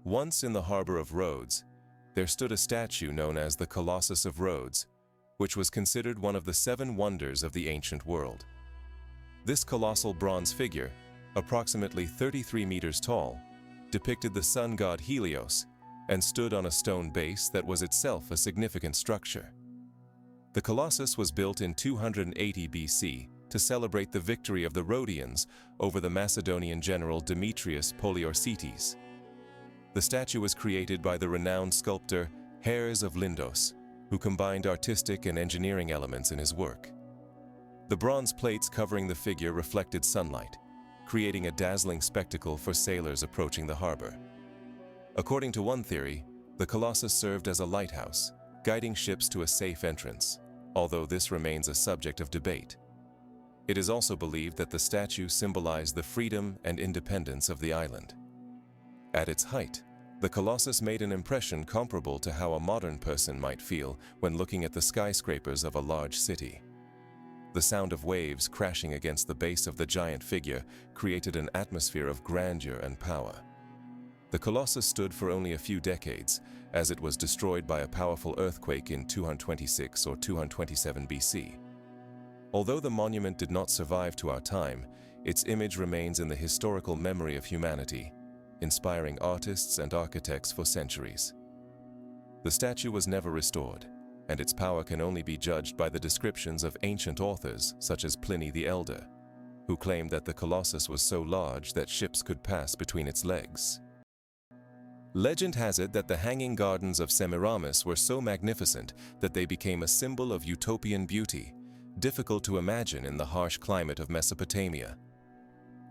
Once in the harbor of Rhodes, there stood a statue known as the Colossus of Rhodes, which was considered one of the 7 wonders of the ancient world. This colossal bronze figure, approximately 33 meters tall, depicted the sun god Helios and stood on a stone base that was itself a significant structure. The Colossus was built in 280 BC to celebrate the victory of the Rhodians over the Macedonian general Demetrius Poliorcetes. The statue was created by the renowned sculptor Heres of Lindos, who combined artistic and engineering elements in his work. The bronze plates covering the figure reflected sunlight, creating a dazzling spectacle for sailors approaching the harbor. According to one theory, the Colossus served as a lighthouse, guiding ships to a safe entrance, although this remains a subject of debate. It is also believed that the statue symbolized the freedom and independence of the island. At its height, the Colossus made an impression comparable to how a modern person might feel when looking at the skyscrapers of a large city. The sound of waves crashing against the base of the giant figure created an atmosphere of grandeur and power. The Colossus stood for only a few decades, as it was destroyed by a powerful earthquake in 226 or 227 BC. Although the monument did not survive to our time, its image remains in the historical memory of humanity, inspiring artists and architects for centuries. The statue was never restored, and its power can only be judged by the descriptions of ancient authors such as Pliny the Elder, who claimed that the Colossus was so large that ships could pass between its legs. Legend has it that the hanging gardens of Semiramis were so magnificent that they became a symbol of utopian beauty, difficult to imagine in the harsh climate of Mesopotamia.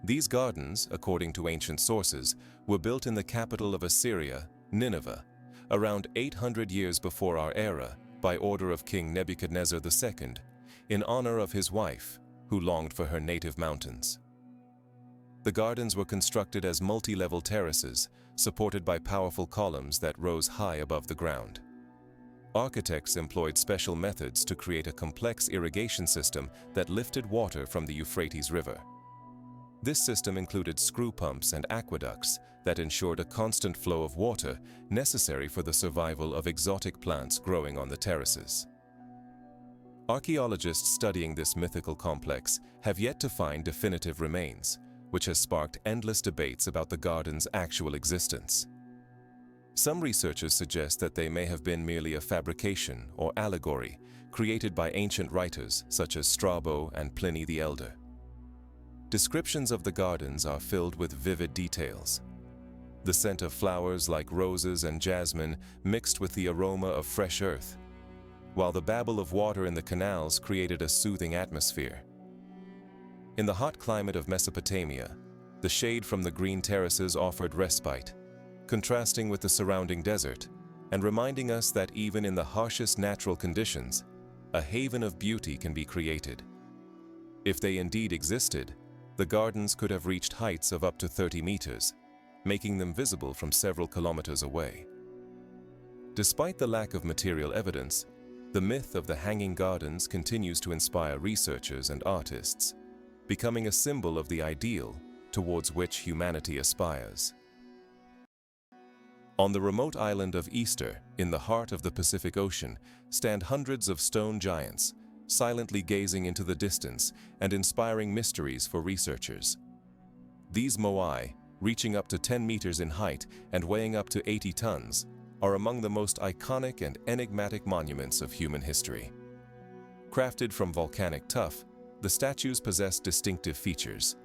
These gardens, according to ancient sources, were built in the capital of Assyria, Nineveh, around 800 years before our era, by order of King Nebuchadnezzar II, in honor of his wife, who longed for her native mountains. The gardens were constructed as multi-level terraces, supported by powerful columns that rose high above the ground. Architects employed special methods to create a complex irrigation system that lifted water from the Euphrates River. This system included screw pumps and aqueducts that ensured a constant flow of water necessary for the survival of exotic plants growing on the terraces. Archaeologists studying this mythical complex have yet to find definitive remains, which has sparked endless debates about the garden's actual existence. Some researchers suggest that they may have been merely a fabrication or allegory created by ancient writers such as Strabo and Pliny the Elder. Descriptions of the gardens are filled with vivid details. The scent of flowers like roses and jasmine mixed with the aroma of fresh earth, while the babble of water in the canals created a soothing atmosphere. In the hot climate of Mesopotamia, the shade from the green terraces offered respite, contrasting with the surrounding desert and reminding us that even in the harshest natural conditions, a haven of beauty can be created. If they indeed existed, the gardens could have reached heights of up to 30 meters, making them visible from several kilometers away. Despite the lack of material evidence, the myth of the hanging gardens continues to inspire researchers and artists, becoming a symbol of the ideal towards which humanity aspires. On the remote island of Easter, in the heart of the Pacific Ocean, stand hundreds of stone giants, silently gazing into the distance and inspiring mysteries for researchers. These moai, reaching up to 10 meters in height and weighing up to 80 tons, are among the most iconic and enigmatic monuments of human history. Crafted from volcanic tuff, the statues possess distinctive features.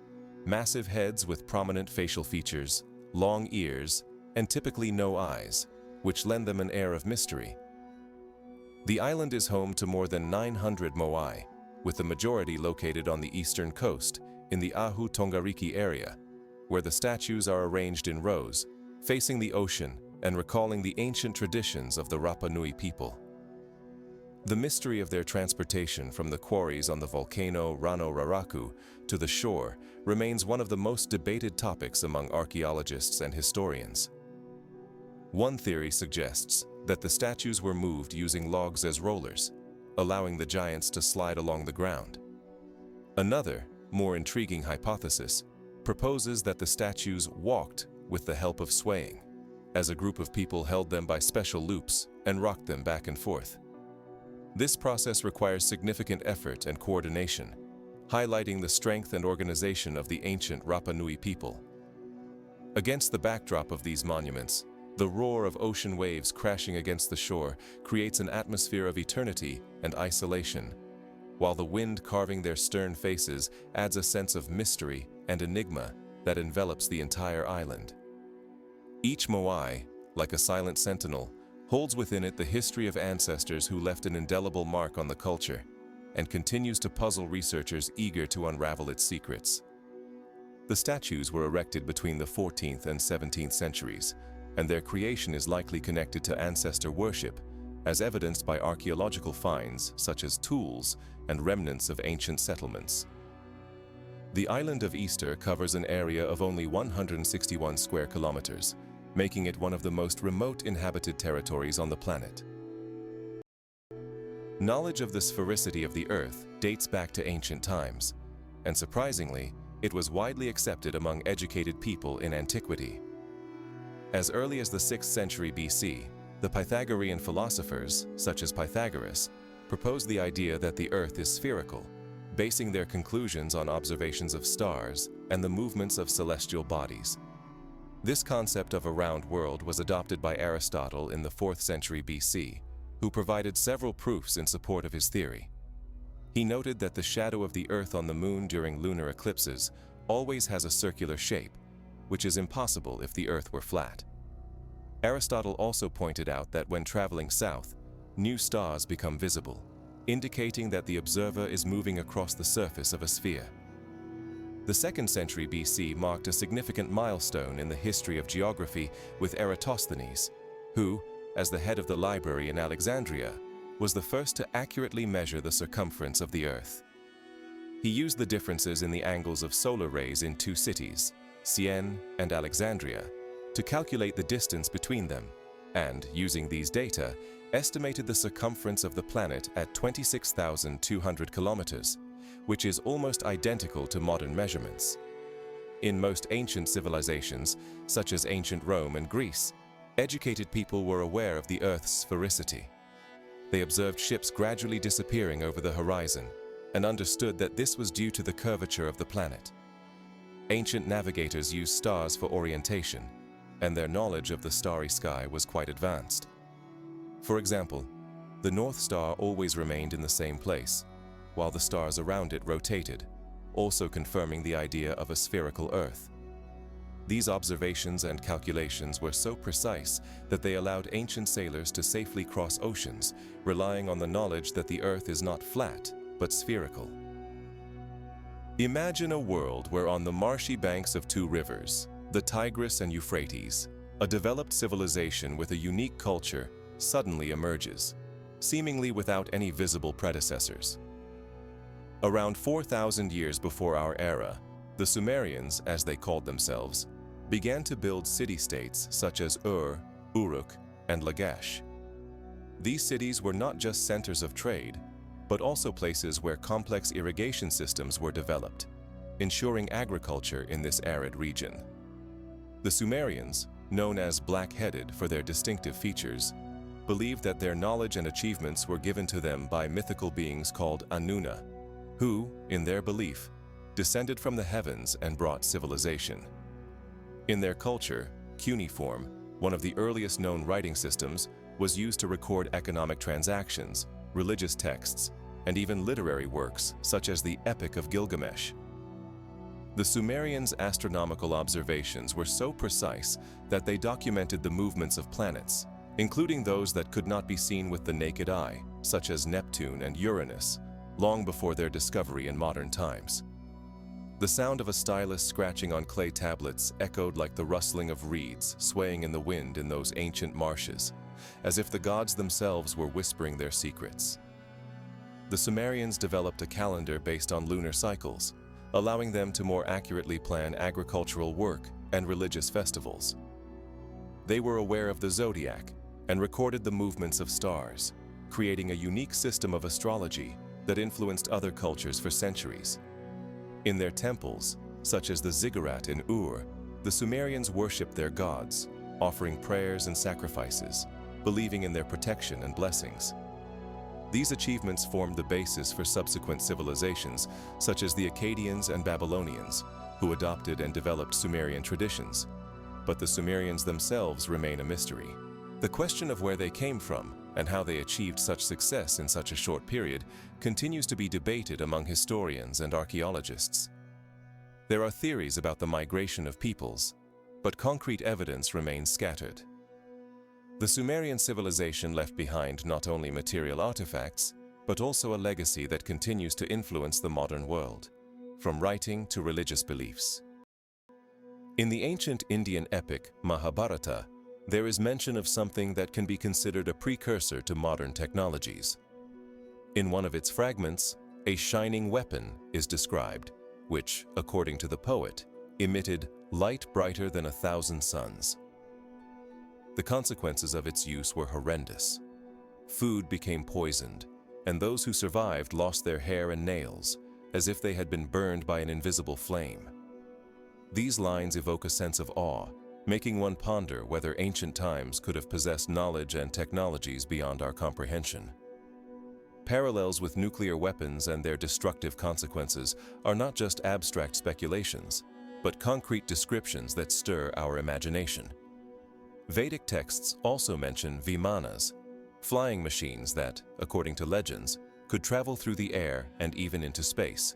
massive heads with prominent facial features, long ears, and typically no eyes, which lend them an air of mystery. The island is home to more than 900 moai, with the majority located on the eastern coast, in the Ahu Tongariki area, where the statues are arranged in rows, facing the ocean and recalling the ancient traditions of the Rapa Nui people. The mystery of their transportation from the quarries on the volcano Rano Raraku to the shore remains one of the most debated topics among archaeologists and historians. One theory suggests that the statues were moved using logs as rollers, allowing the giants to slide along the ground. Another, more intriguing hypothesis proposes that the statues walked with the help of swaying, as a group of people held them by special loops and rocked them back and forth. This process requires significant effort and coordination, highlighting the strength and organization of the ancient Rapa Nui people. Against the backdrop of these monuments, the roar of ocean waves crashing against the shore creates an atmosphere of eternity and isolation, while the wind carving their stern faces adds a sense of mystery and enigma that envelops the entire island. Each moai, like a silent sentinel, holds within it the history of ancestors who left an indelible mark on the culture and continues to puzzle researchers eager to unravel its secrets. The statues were erected between the 14th and 17th centuries, and their creation is likely connected to ancestor worship, as evidenced by archaeological finds such as tools and remnants of ancient settlements. The island of Easter covers an area of only 161 square kilometers, making it one of the most remote inhabited territories on the planet. Knowledge of the sphericity of the Earth dates back to ancient times, and surprisingly, it was widely accepted among educated people in antiquity. As early as the 6th century BC, the Pythagorean philosophers, such as Pythagoras, proposed the idea that the Earth is spherical, basing their conclusions on observations of stars and the movements of celestial bodies. This concept of a round world was adopted by Aristotle in the 4th century BC, who provided several proofs in support of his theory. He noted that the shadow of the Earth on the Moon during lunar eclipses always has a circular shape, which is impossible if the Earth were flat. Aristotle also pointed out that when traveling south, new stars become visible, indicating that the observer is moving across the surface of a sphere. The 2nd century BC marked a significant milestone in the history of geography with Eratosthenes, who, as the head of the library in Alexandria, was the first to accurately measure the circumference of the Earth. He used the differences in the angles of solar rays in two cities, Sienne and Alexandria, to calculate the distance between them, and, using these data, estimated the circumference of the planet at 26,200 kilometers, which is almost identical to modern measurements. In most ancient civilizations, such as ancient Rome and Greece, educated people were aware of the Earth's sphericity. They observed ships gradually disappearing over the horizon and understood that this was due to the curvature of the planet. Ancient navigators used stars for orientation, and their knowledge of the starry sky was quite advanced. For example, the North Star always remained in the same place, while the stars around it rotated, also confirming the idea of a spherical Earth. These observations and calculations were so precise that they allowed ancient sailors to safely cross oceans, relying on the knowledge that the Earth is not flat, but spherical. Imagine a world where on the marshy banks of two rivers, the Tigris and Euphrates, a developed civilization with a unique culture suddenly emerges, seemingly without any visible predecessors. Around 4,000 years before our era, the Sumerians, as they called themselves, began to build city-states such as Ur, Uruk, and Lagash. These cities were not just centers of trade, but also places where complex irrigation systems were developed, ensuring agriculture in this arid region. The Sumerians, known as black-headed for their distinctive features, believed that their knowledge and achievements were given to them by mythical beings called Anuna, who, in their belief, descended from the heavens and brought civilization. In their culture, cuneiform, one of the earliest known writing systems, was used to record economic transactions, religious texts, and even literary works such as the Epic of Gilgamesh. The Sumerians' astronomical observations were so precise that they documented the movements of planets, including those that could not be seen with the naked eye, such as Neptune and Uranus, long before their discovery in modern times. The sound of a stylus scratching on clay tablets echoed like the rustling of reeds swaying in the wind in those ancient marshes, as if the gods themselves were whispering their secrets. The Sumerians developed a calendar based on lunar cycles, allowing them to more accurately plan agricultural work and religious festivals. They were aware of the zodiac and recorded the movements of stars, creating a unique system of astrology that influenced other cultures for centuries. In their temples, such as the ziggurat in Ur, the Sumerians worshipped their gods, offering prayers and sacrifices, believing in their protection and blessings. These achievements formed the basis for subsequent civilizations, such as the Akkadians and Babylonians, who adopted and developed Sumerian traditions. But the Sumerians themselves remain a mystery. The question of where they came from and how they achieved such success in such a short period continues to be debated among historians and archaeologists. There are theories about the migration of peoples, but concrete evidence remains scattered. The Sumerian civilization left behind not only material artifacts, but also a legacy that continues to influence the modern world, from writing to religious beliefs. In the ancient Indian epic Mahabharata, there is mention of something that can be considered a precursor to modern technologies. In one of its fragments, a shining weapon is described, which, according to the poet, emitted light brighter than 1,000 suns. The consequences of its use were horrendous. Food became poisoned, and those who survived lost their hair and nails, as if they had been burned by an invisible flame. These lines evoke a sense of awe, making one ponder whether ancient times could have possessed knowledge and technologies beyond our comprehension. Parallels with nuclear weapons and their destructive consequences are not just abstract speculations, but concrete descriptions that stir our imagination. Vedic texts also mention vimanas, flying machines that, according to legends, could travel through the air and even into space.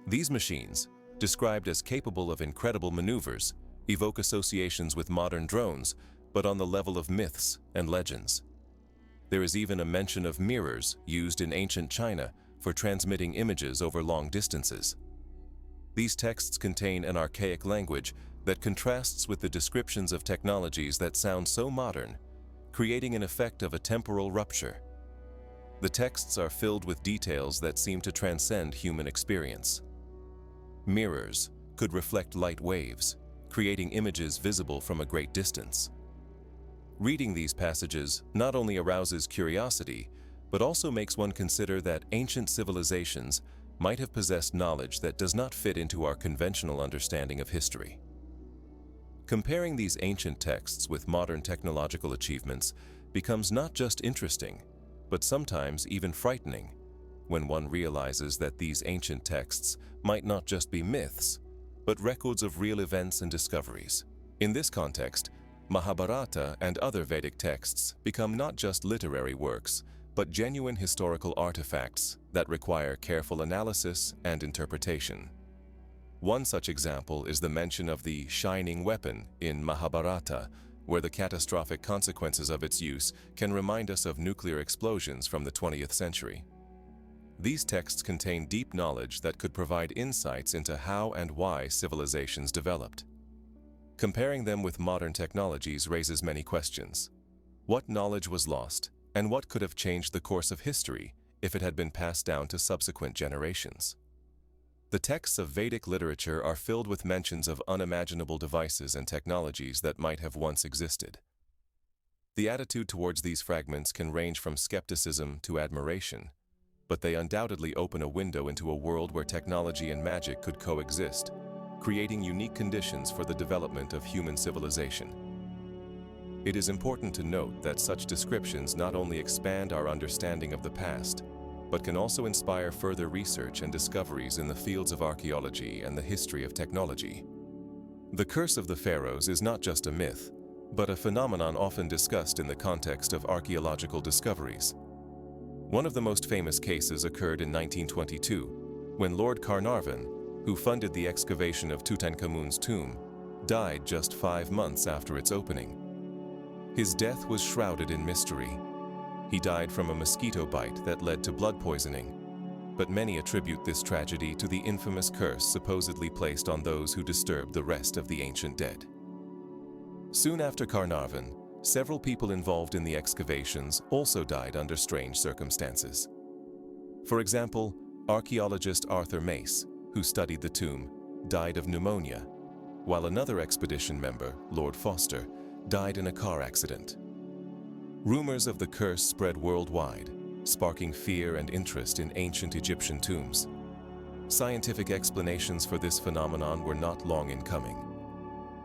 These machines, described as capable of incredible maneuvers, evoke associations with modern drones, but on the level of myths and legends. There is even a mention of mirrors used in ancient China for transmitting images over long distances. These texts contain an archaic language that contrasts with the descriptions of technologies that sound so modern, creating an effect of a temporal rupture. The texts are filled with details that seem to transcend human experience. Mirrors could reflect light waves, creating images visible from a great distance. Reading these passages not only arouses curiosity, but also makes one consider that ancient civilizations might have possessed knowledge that does not fit into our conventional understanding of history. Comparing these ancient texts with modern technological achievements becomes not just interesting, but sometimes even frightening, when one realizes that these ancient texts might not just be myths, but records of real events and discoveries. In this context, Mahabharata and other Vedic texts become not just literary works, but genuine historical artifacts that require careful analysis and interpretation. One such example is the mention of the shining weapon in Mahabharata, where the catastrophic consequences of its use can remind us of nuclear explosions from the 20th century. These texts contain deep knowledge that could provide insights into how and why civilizations developed. Comparing them with modern technologies raises many questions. What knowledge was lost, and what could have changed the course of history if it had been passed down to subsequent generations? The texts of Vedic literature are filled with mentions of unimaginable devices and technologies that might have once existed. The attitude towards these fragments can range from skepticism to admiration, but they undoubtedly open a window into a world where technology and magic could coexist, creating unique conditions for the development of human civilization. It is important to note that such descriptions not only expand our understanding of the past, but can also inspire further research and discoveries in the fields of archaeology and the history of technology. The curse of the pharaohs is not just a myth, but a phenomenon often discussed in the context of archaeological discoveries. One of the most famous cases occurred in 1922, when Lord Carnarvon, who funded the excavation of Tutankhamun's tomb, died just 5 months after its opening. His death was shrouded in mystery. He died from a mosquito bite that led to blood poisoning, but many attribute this tragedy to the infamous curse supposedly placed on those who disturbed the rest of the ancient dead. Soon after Carnarvon, several people involved in the excavations also died under strange circumstances. For example, archaeologist Arthur Mace, who studied the tomb, died of pneumonia, while another expedition member, Lord Foster, died in a car accident. Rumors of the curse spread worldwide, sparking fear and interest in ancient Egyptian tombs. Scientific explanations for this phenomenon were not long in coming.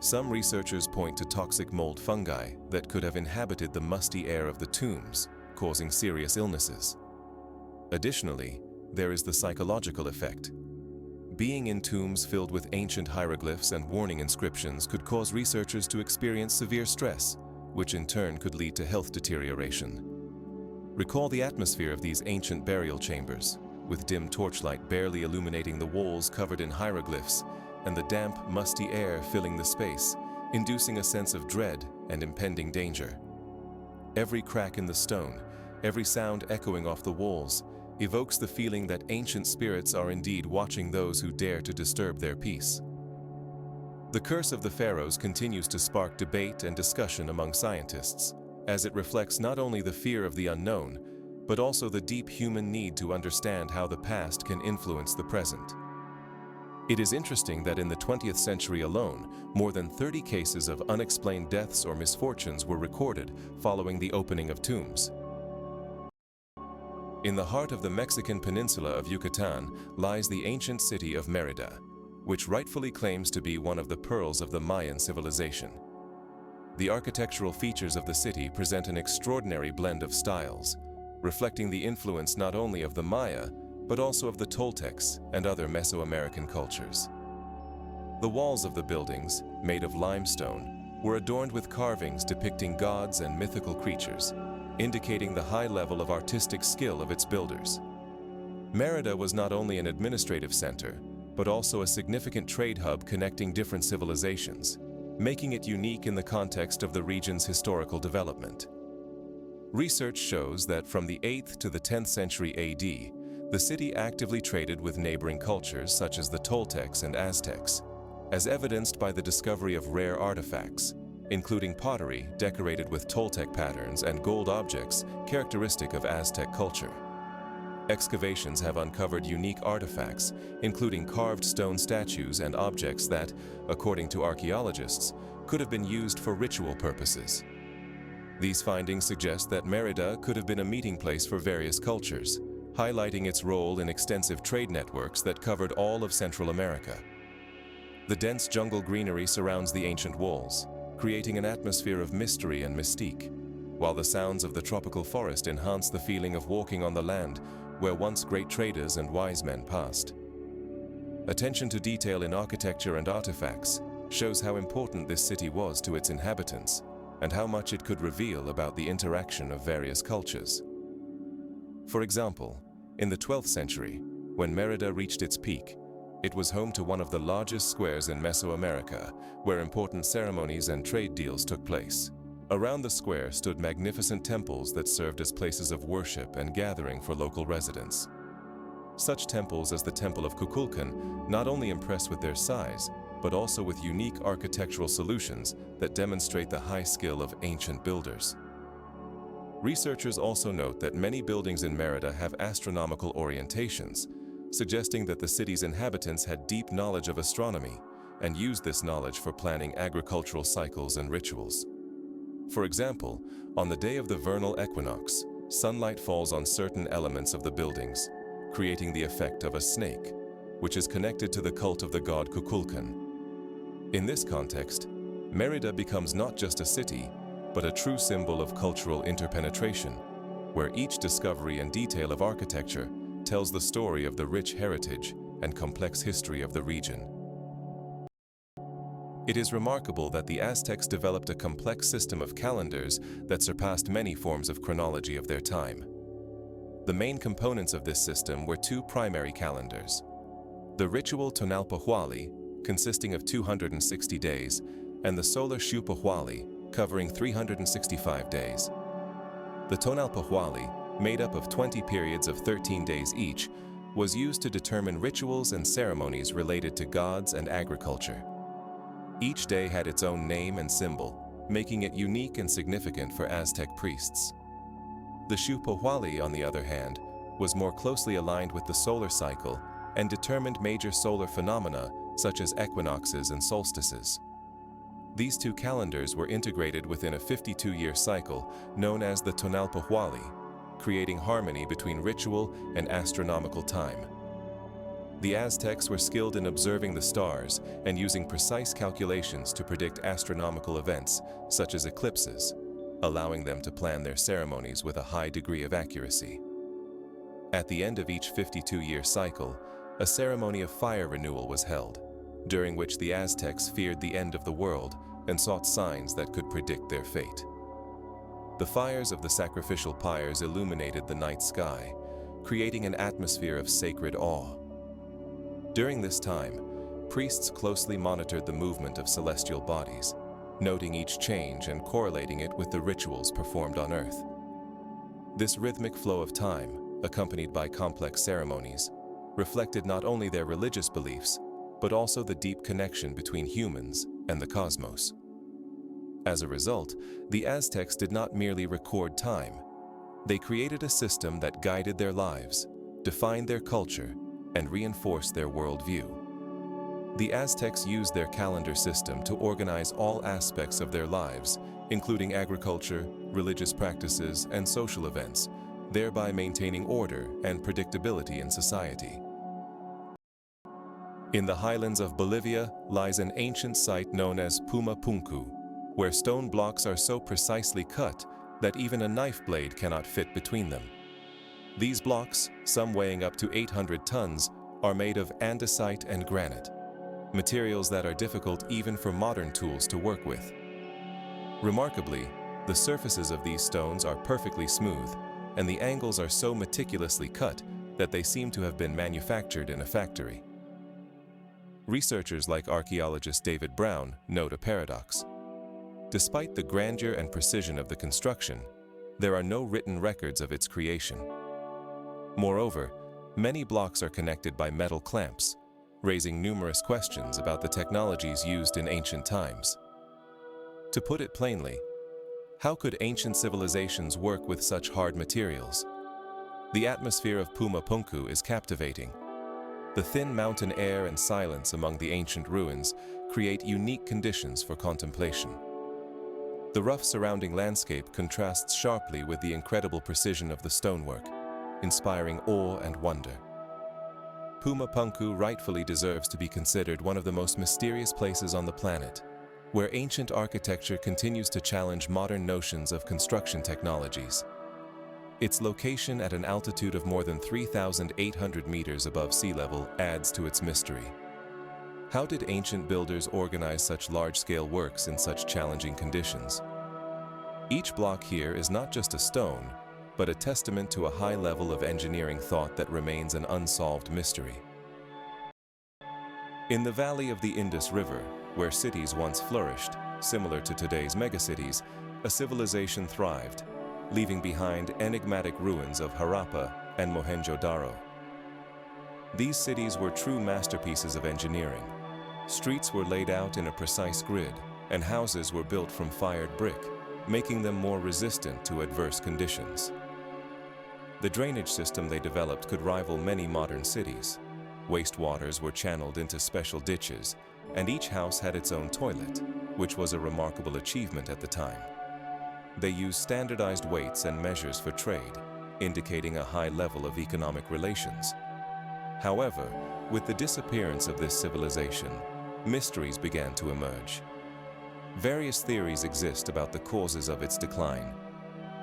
Some researchers point to toxic mold fungi that could have inhabited the musty air of the tombs, causing serious illnesses. Additionally, there is the psychological effect. Being in tombs filled with ancient hieroglyphs and warning inscriptions could cause researchers to experience severe stress, which in turn could lead to health deterioration. Recall the atmosphere of these ancient burial chambers, with dim torchlight barely illuminating the walls covered in hieroglyphs and the damp, musty air filling the space, inducing a sense of dread and impending danger. Every crack in the stone, every sound echoing off the walls, evokes the feeling that ancient spirits are indeed watching those who dare to disturb their peace. The curse of the pharaohs continues to spark debate and discussion among scientists, as it reflects not only the fear of the unknown, but also the deep human need to understand how the past can influence the present. It is interesting that in the 20th century alone, more than 30 cases of unexplained deaths or misfortunes were recorded following the opening of tombs. In the heart of the Mexican peninsula of Yucatan lies the ancient city of Mérida, which rightfully claims to be one of the pearls of the Mayan civilization. The architectural features of the city present an extraordinary blend of styles, reflecting the influence not only of the Maya, but also of the Toltecs and other Mesoamerican cultures. The walls of the buildings, made of limestone, were adorned with carvings depicting gods and mythical creatures, indicating the high level of artistic skill of its builders. Mérida was not only an administrative center, but also a significant trade hub connecting different civilizations, making it unique in the context of the region's historical development. Research shows that from the 8th to the 10th century AD, the city actively traded with neighboring cultures such as the Toltecs and Aztecs, as evidenced by the discovery of rare artifacts, including pottery decorated with Toltec patterns and gold objects characteristic of Aztec culture. Excavations have uncovered unique artifacts, including carved stone statues and objects that, according to archaeologists, could have been used for ritual purposes. These findings suggest that Mérida could have been a meeting place for various cultures, highlighting its role in extensive trade networks that covered all of Central America. The dense jungle greenery surrounds the ancient walls, creating an atmosphere of mystery and mystique, while the sounds of the tropical forest enhance the feeling of walking on the land where once great traders and wise men passed. Attention to detail in architecture and artifacts shows how important this city was to its inhabitants and how much it could reveal about the interaction of various cultures. For example, in the 12th century, when Mérida reached its peak, it was home to one of the largest squares in Mesoamerica, where important ceremonies and trade deals took place. Around the square stood magnificent temples that served as places of worship and gathering for local residents. Such temples as the Temple of Kukulkan not only impress with their size, but also with unique architectural solutions that demonstrate the high skill of ancient builders. Researchers also note that many buildings in Mérida have astronomical orientations, suggesting that the city's inhabitants had deep knowledge of astronomy and used this knowledge for planning agricultural cycles and rituals. For example, on the day of the vernal equinox, sunlight falls on certain elements of the buildings, creating the effect of a snake, which is connected to the cult of the god Kukulkan. In this context, Mérida becomes not just a city, but a true symbol of cultural interpenetration, where each discovery and detail of architecture tells the story of the rich heritage and complex history of the region. It is remarkable that the Aztecs developed a complex system of calendars that surpassed many forms of chronology of their time. The main components of this system were two primary calendars. the ritual Tonalpohualli, consisting of 260 days, and the solar Xiuhpohualli, covering 365 days. The Tonalpohualli, made up of 20 periods of 13 days each, was used to determine rituals and ceremonies related to gods and agriculture. Each day had its own name and symbol, making it unique and significant for Aztec priests. The Xiuhpohualli, on the other hand, was more closely aligned with the solar cycle and determined major solar phenomena such as equinoxes and solstices. These two calendars were integrated within a 52-year cycle known as the Tonalpohualli, creating harmony between ritual and astronomical time. The Aztecs were skilled in observing the stars and using precise calculations to predict astronomical events, such as eclipses, allowing them to plan their ceremonies with a high degree of accuracy. At the end of each 52-year cycle, a ceremony of fire renewal was held, during which the Aztecs feared the end of the world and sought signs that could predict their fate. The fires of the sacrificial pyres illuminated the night sky, creating an atmosphere of sacred awe. During this time, priests closely monitored the movement of celestial bodies, noting each change and correlating it with the rituals performed on Earth. This rhythmic flow of time, accompanied by complex ceremonies, reflected not only their religious beliefs, but also the deep connection between humans and the cosmos. As a result, the Aztecs did not merely record time. They created a system that guided their lives, defined their culture, and reinforced their worldview. The Aztecs used their calendar system to organize all aspects of their lives, including agriculture, religious practices, and social events, thereby maintaining order and predictability in society. In the highlands of Bolivia lies an ancient site known as Pumapunku, where stone blocks are so precisely cut that even a knife blade cannot fit between them. These blocks, some weighing up to 800 tons, are made of andesite and granite, materials that are difficult even for modern tools to work with. Remarkably, the surfaces of these stones are perfectly smooth, and the angles are so meticulously cut that they seem to have been manufactured in a factory. Researchers like archaeologist David Brown note a paradox. Despite the grandeur and precision of the construction, there are no written records of its creation. Moreover, many blocks are connected by metal clamps, raising numerous questions about the technologies used in ancient times. To put it plainly, how could ancient civilizations work with such hard materials? The atmosphere of Pumapunku is captivating. The thin mountain air and silence among the ancient ruins create unique conditions for contemplation. The rough surrounding landscape contrasts sharply with the incredible precision of the stonework, inspiring awe and wonder. Pumapunku rightfully deserves to be considered one of the most mysterious places on the planet, where ancient architecture continues to challenge modern notions of construction technologies. Its location at an altitude of more than 3,800 meters above sea level adds to its mystery. How did ancient builders organize such large-scale works in such challenging conditions? Each block here is not just a stone, but a testament to a high level of engineering thought that remains an unsolved mystery. In the valley of the Indus River, where cities once flourished, similar to today's megacities, a civilization thrived, leaving behind enigmatic ruins of Harappa and Mohenjo-Daro. These cities were true masterpieces of engineering. Streets were laid out in a precise grid, and houses were built from fired brick, making them more resistant to adverse conditions. The drainage system they developed could rival many modern cities. Wastewaters were channeled into special ditches, and each house had its own toilet, which was a remarkable achievement at the time. They used standardized weights and measures for trade, indicating a high level of economic relations. However, with the disappearance of this civilization, mysteries began to emerge. Various theories exist about the causes of its decline.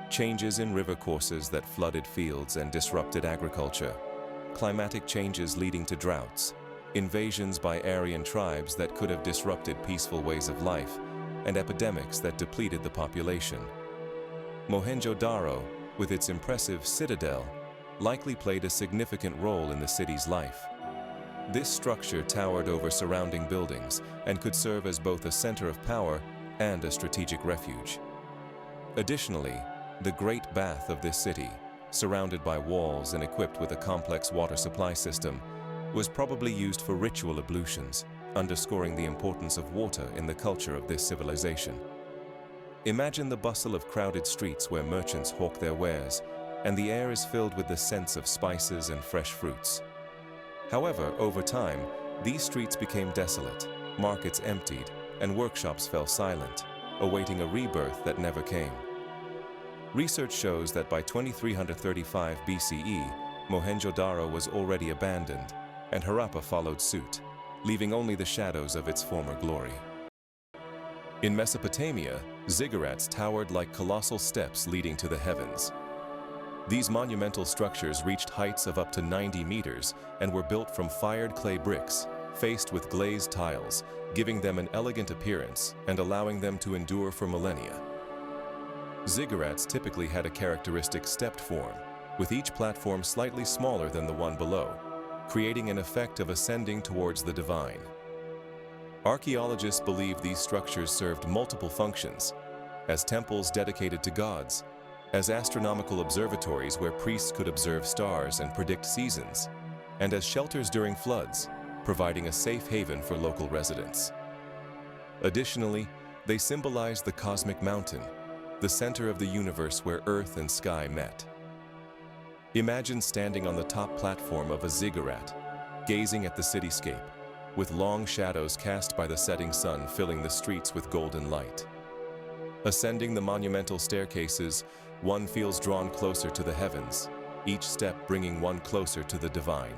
Changes in river courses that flooded fields and disrupted agriculture, climatic changes leading to droughts, invasions by Aryan tribes that could have disrupted peaceful ways of life, and epidemics that depleted the population. Mohenjo-Daro, with its impressive citadel, likely played a significant role in the city's life. This structure towered over surrounding buildings and could serve as both a center of power and a strategic refuge. Additionally, the Great Bath of this city, surrounded by walls and equipped with a complex water supply system, was probably used for ritual ablutions, underscoring the importance of water in the culture of this civilization. Imagine the bustle of crowded streets where merchants hawk their wares, and the air is filled with the scents of spices and fresh fruits. However, over time, these streets became desolate, markets emptied, and workshops fell silent, awaiting a rebirth that never came. Research shows that by 2335 BCE, Mohenjo-Daro was already abandoned, and Harappa followed suit, leaving only the shadows of its former glory. In Mesopotamia, ziggurats towered like colossal steps leading to the heavens. These monumental structures reached heights of up to 90 meters and were built from fired clay bricks, faced with glazed tiles, giving them an elegant appearance and allowing them to endure for millennia. Ziggurats typically had a characteristic stepped form, with each platform slightly smaller than the one below, creating an effect of ascending towards the divine. Archaeologists believe these structures served multiple functions, as temples dedicated to gods, as astronomical observatories where priests could observe stars and predict seasons, and as shelters during floods, providing a safe haven for local residents. Additionally, they symbolize the cosmic mountain, the center of the universe where earth and sky met. Imagine standing on the top platform of a ziggurat, gazing at the cityscape, with long shadows cast by the setting sun filling the streets with golden light. Ascending the monumental staircases, one feels drawn closer to the heavens, each step bringing one closer to the divine.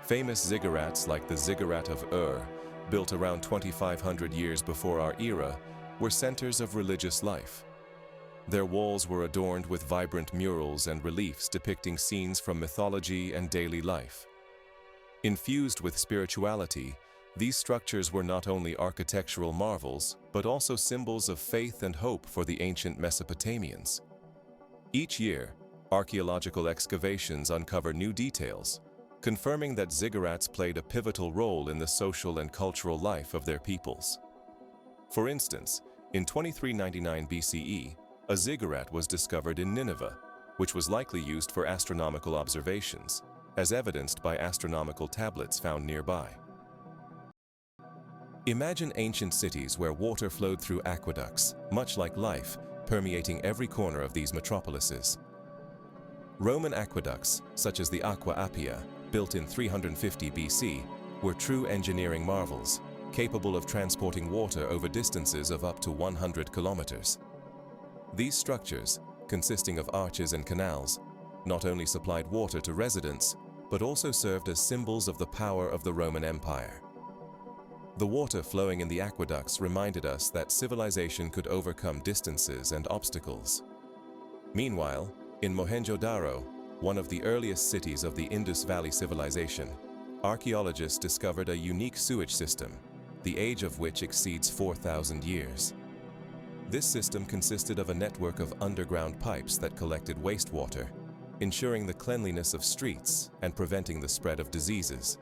Famous ziggurats like the Ziggurat of Ur, built around 2,500 years before our era, were centers of religious life. Their walls were adorned with vibrant murals and reliefs depicting scenes from mythology and daily life. Infused with spirituality, these structures were not only architectural marvels, but also symbols of faith and hope for the ancient Mesopotamians. Each year, archaeological excavations uncover new details, confirming that ziggurats played a pivotal role in the social and cultural life of their peoples. For instance, in 2399 BCE, a ziggurat was discovered in Nineveh, which was likely used for astronomical observations, as evidenced by astronomical tablets found nearby. Imagine ancient cities where water flowed through aqueducts, much like life, permeating every corner of these metropolises. Roman aqueducts, such as the Aqua Appia, built in 350 BC, were true engineering marvels, capable of transporting water over distances of up to 100 kilometers. These structures, consisting of arches and canals, not only supplied water to residents, but also served as symbols of the power of the Roman Empire. The water flowing in the aqueducts reminded us that civilization could overcome distances and obstacles. Meanwhile, in Mohenjo-Daro, one of the earliest cities of the Indus Valley civilization, archaeologists discovered a unique sewage system, the age of which exceeds 4,000 years. This system consisted of a network of underground pipes that collected wastewater, ensuring the cleanliness of streets and preventing the spread of diseases.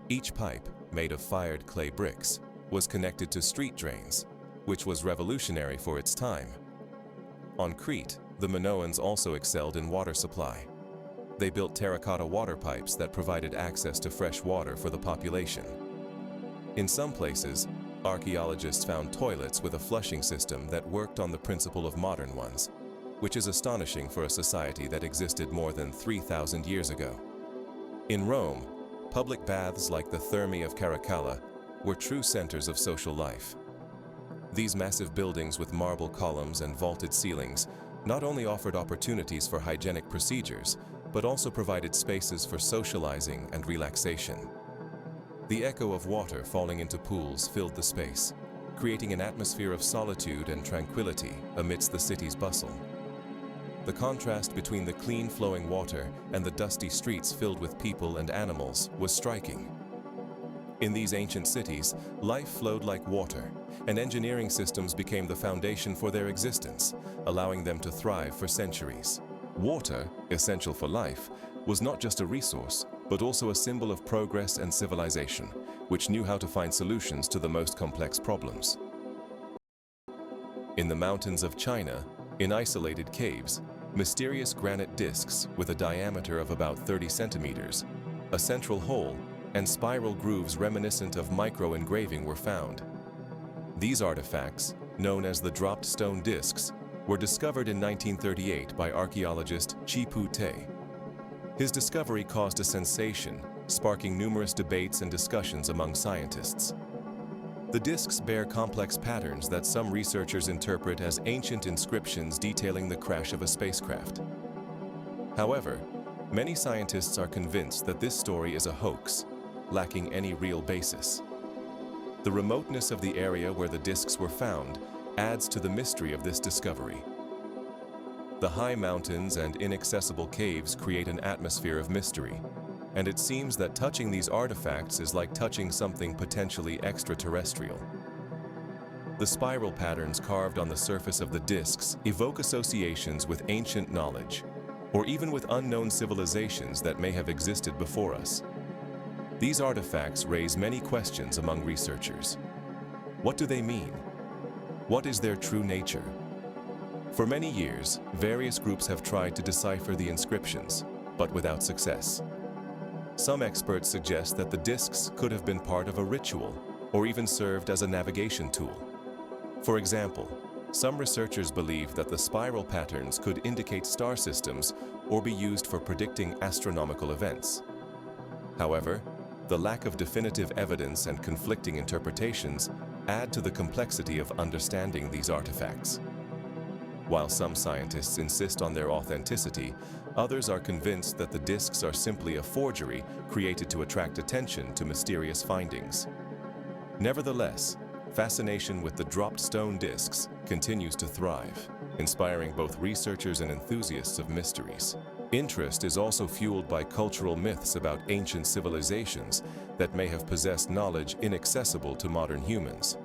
Each pipe, made of fired clay bricks, was connected to street drains, which was revolutionary for its time. On Crete, the Minoans also excelled in water supply. They built terracotta water pipes that provided access to fresh water for the population. In some places, archaeologists found toilets with a flushing system that worked on the principle of modern ones, which is astonishing for a society that existed more than 3,000 years ago. In Rome, public baths like the Thermae of Caracalla were true centers of social life. These massive buildings with marble columns and vaulted ceilings not only offered opportunities for hygienic procedures, but also provided spaces for socializing and relaxation. The echo of water falling into pools filled the space, creating an atmosphere of solitude and tranquility amidst the city's bustle. The contrast between the clean flowing water and the dusty streets filled with people and animals was striking. In these ancient cities, life flowed like water, and engineering systems became the foundation for their existence, allowing them to thrive for centuries. Water, essential for life, was not just a resource, but also a symbol of progress and civilization, which knew how to find solutions to the most complex problems. In the mountains of China, in isolated caves, mysterious granite discs with a diameter of about 30 centimeters, a central hole, and spiral grooves reminiscent of micro-engraving were found. These artifacts, known as the dropped stone discs, were discovered in 1938 by archaeologist Chi Te. His discovery caused a sensation, sparking numerous debates and discussions among scientists. The discs bear complex patterns that some researchers interpret as ancient inscriptions detailing the crash of a spacecraft. However, many scientists are convinced that this story is a hoax, lacking any real basis. The remoteness of the area where the discs were found adds to the mystery of this discovery. The high mountains and inaccessible caves create an atmosphere of mystery, and it seems that touching these artifacts is like touching something potentially extraterrestrial. The spiral patterns carved on the surface of the discs evoke associations with ancient knowledge, or even with unknown civilizations that may have existed before us. These artifacts raise many questions among researchers. What do they mean? What is their true nature? For many years, various groups have tried to decipher the inscriptions, but without success. Some experts suggest that the discs could have been part of a ritual or even served as a navigation tool. For example, some researchers believe that the spiral patterns could indicate star systems or be used for predicting astronomical events. However, the lack of definitive evidence and conflicting interpretations add to the complexity of understanding these artifacts. While some scientists insist on their authenticity, others are convinced that the discs are simply a forgery created to attract attention to mysterious findings. Nevertheless, fascination with the dropped stone discs continues to thrive, inspiring both researchers and enthusiasts of mysteries. Interest is also fueled by cultural myths about ancient civilizations that may have possessed knowledge inaccessible to modern humans.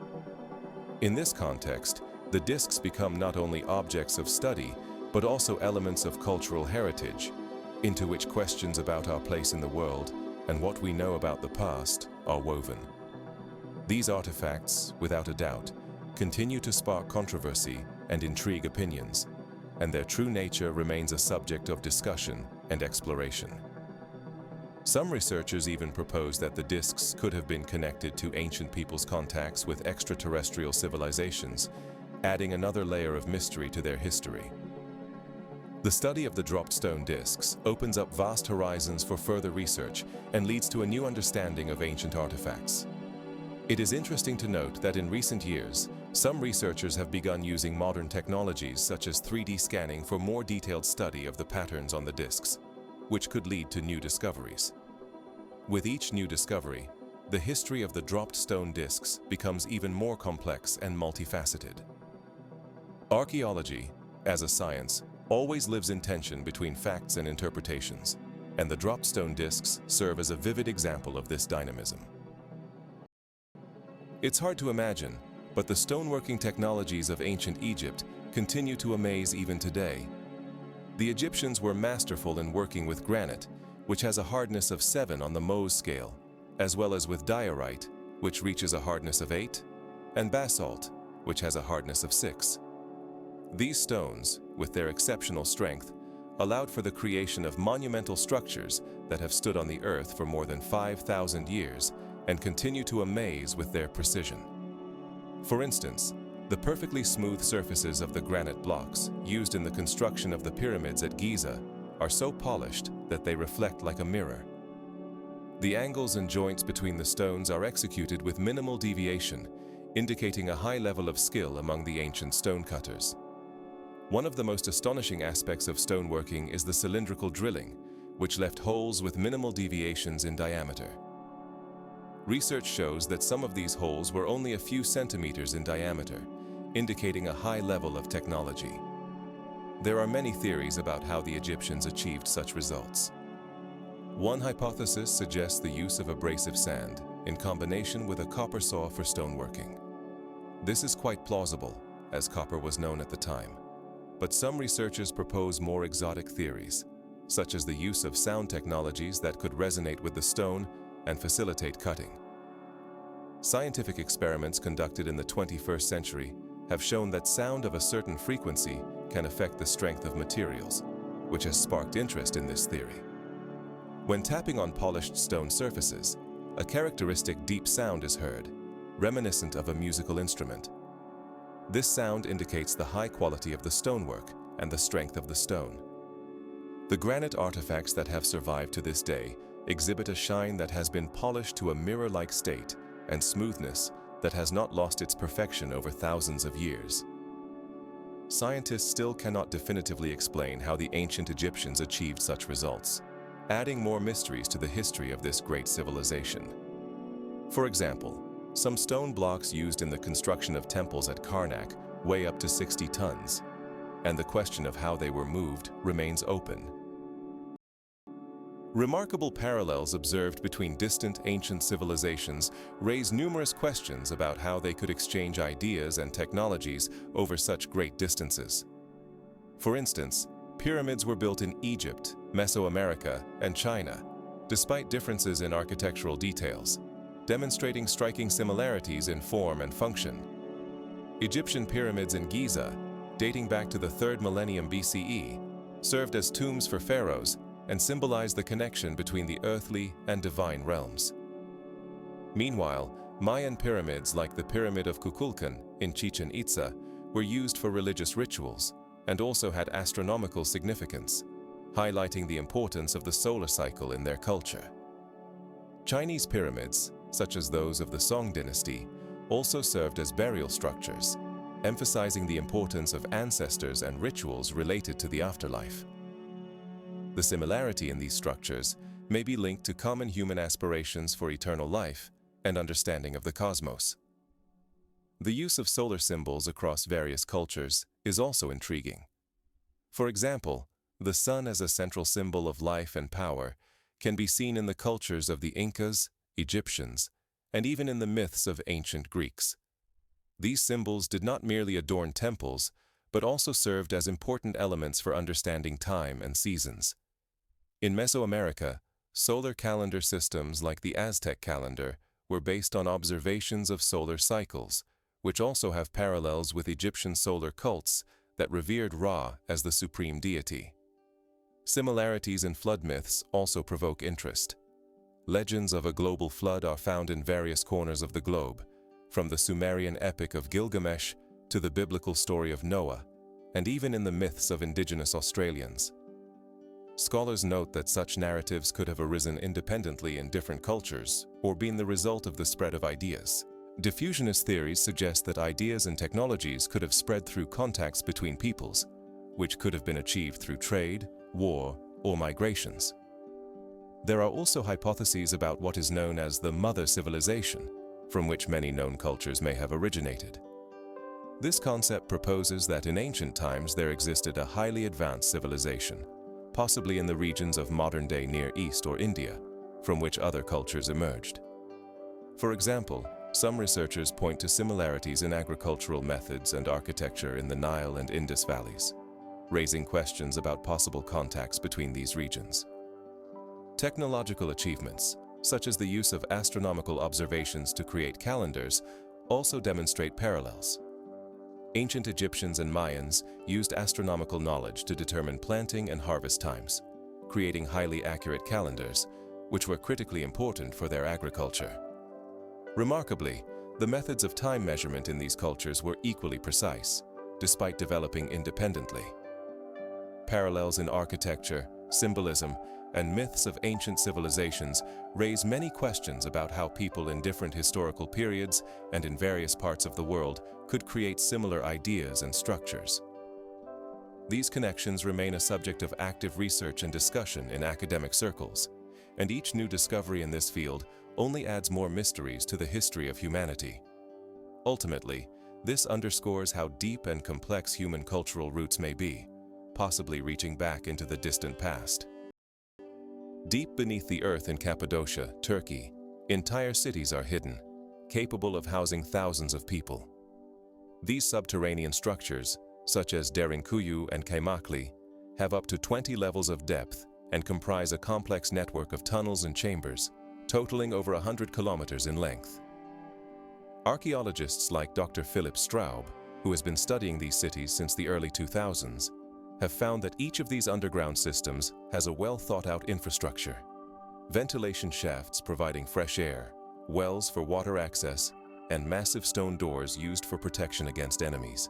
In this context, the discs become not only objects of study, but also elements of cultural heritage, into which questions about our place in the world and what we know about the past are woven. These artifacts, without a doubt, continue to spark controversy and intrigue opinions, and their true nature remains a subject of discussion and exploration. Some researchers even propose that the discs could have been connected to ancient people's contacts with extraterrestrial civilizations, adding another layer of mystery to their history. The study of the dropped stone discs opens up vast horizons for further research and leads to a new understanding of ancient artifacts. It is interesting to note that in recent years, some researchers have begun using modern technologies such as 3D scanning for more detailed study of the patterns on the discs, which could lead to new discoveries. With each new discovery, the history of the dropped stone discs becomes even more complex and multifaceted. Archaeology, as a science, always lives in tension between facts and interpretations, and the dropped stone discs serve as a vivid example of this dynamism. It's hard to imagine, but the stoneworking technologies of ancient Egypt continue to amaze even today. The Egyptians were masterful in working with granite, which has a hardness of 7 on the Mohs scale, as well as with diorite, which reaches a hardness of 8, and basalt, which has a hardness of 6. These stones, with their exceptional strength, allowed for the creation of monumental structures that have stood on the earth for more than 5,000 years and continue to amaze with their precision. For instance, the perfectly smooth surfaces of the granite blocks used in the construction of the pyramids at Giza are so polished that they reflect like a mirror. The angles and joints between the stones are executed with minimal deviation, indicating a high level of skill among the ancient stonecutters. One of the most astonishing aspects of stoneworking is the cylindrical drilling, which left holes with minimal deviations in diameter. Research shows that some of these holes were only a few centimeters in diameter, indicating a high level of technology. There are many theories about how the Egyptians achieved such results. One hypothesis suggests the use of abrasive sand in combination with a copper saw for stoneworking. This is quite plausible, as copper was known at the time, but some researchers propose more exotic theories, such as the use of sound technologies that could resonate with the stone and facilitate cutting. Scientific experiments conducted in the 21st century have shown that sound of a certain frequency can affect the strength of materials, which has sparked interest in this theory. When tapping on polished stone surfaces, a characteristic deep sound is heard, reminiscent of a musical instrument. This sound indicates the high quality of the stonework and the strength of the stone. The granite artifacts that have survived to this day exhibit a shine that has been polished to a mirror-like state and smoothness that has not lost its perfection over thousands of years. Scientists still cannot definitively explain how the ancient Egyptians achieved such results, adding more mysteries to the history of this great civilization. For example, some stone blocks used in the construction of temples at Karnak weigh up to 60 tons, and the question of how they were moved remains open. Remarkable parallels observed between distant ancient civilizations raise numerous questions about how they could exchange ideas and technologies over such great distances. For instance, pyramids were built in Egypt, Mesoamerica, and China, despite differences in architectural details, demonstrating striking similarities in form and function. Egyptian pyramids in Giza, dating back to the 3rd millennium BCE, served as tombs for pharaohs and symbolized the connection between the earthly and divine realms. Meanwhile, Mayan pyramids like the Pyramid of Kukulkan in Chichen Itza were used for religious rituals and also had astronomical significance, highlighting the importance of the solar cycle in their culture. Chinese pyramids, such as those of the Song dynasty, also served as burial structures, emphasizing the importance of ancestors and rituals related to the afterlife. The similarity in these structures may be linked to common human aspirations for eternal life and understanding of the cosmos. The use of solar symbols across various cultures is also intriguing. For example, the sun as a central symbol of life and power can be seen in the cultures of the Incas, Egyptians, and even in the myths of ancient Greeks. These symbols did not merely adorn temples, but also served as important elements for understanding time and seasons. In Mesoamerica, solar calendar systems like the Aztec calendar were based on observations of solar cycles, which also have parallels with Egyptian solar cults that revered Ra as the supreme deity. Similarities in flood myths also provoke interest. Legends of a global flood are found in various corners of the globe, from the Sumerian epic of Gilgamesh to the biblical story of Noah, and even in the myths of indigenous Australians. Scholars note that such narratives could have arisen independently in different cultures or been the result of the spread of ideas. Diffusionist theories suggest that ideas and technologies could have spread through contacts between peoples, which could have been achieved through trade, war, or migrations. There are also hypotheses about what is known as the mother civilization, from which many known cultures may have originated. This concept proposes that in ancient times there existed a highly advanced civilization, possibly in the regions of modern-day Near East or India, from which other cultures emerged. For example, some researchers point to similarities in agricultural methods and architecture in the Nile and Indus valleys, raising questions about possible contacts between these regions. Technological achievements, such as the use of astronomical observations to create calendars, also demonstrate parallels. Ancient Egyptians and Mayans used astronomical knowledge to determine planting and harvest times, creating highly accurate calendars, which were critically important for their agriculture. Remarkably, the methods of time measurement in these cultures were equally precise, despite developing independently. Parallels in architecture, symbolism, and myths of ancient civilizations raise many questions about how people in different historical periods and in various parts of the world could create similar ideas and structures. These connections remain a subject of active research and discussion in academic circles, and each new discovery in this field only adds more mysteries to the history of humanity. Ultimately, this underscores how deep and complex human cultural roots may be, possibly reaching back into the distant past. Deep beneath the earth in Cappadocia, Turkey, entire cities are hidden, capable of housing thousands of people. These subterranean structures, such as Derinkuyu and Kaymakli, have up to 20 levels of depth and comprise a complex network of tunnels and chambers, totaling over 100 kilometers in length. Archaeologists like Dr. Philip Straub, who has been studying these cities since the early 2000s, have found that each of these underground systems has a well-thought-out infrastructure. Ventilation shafts providing fresh air, wells for water access, and massive stone doors used for protection against enemies.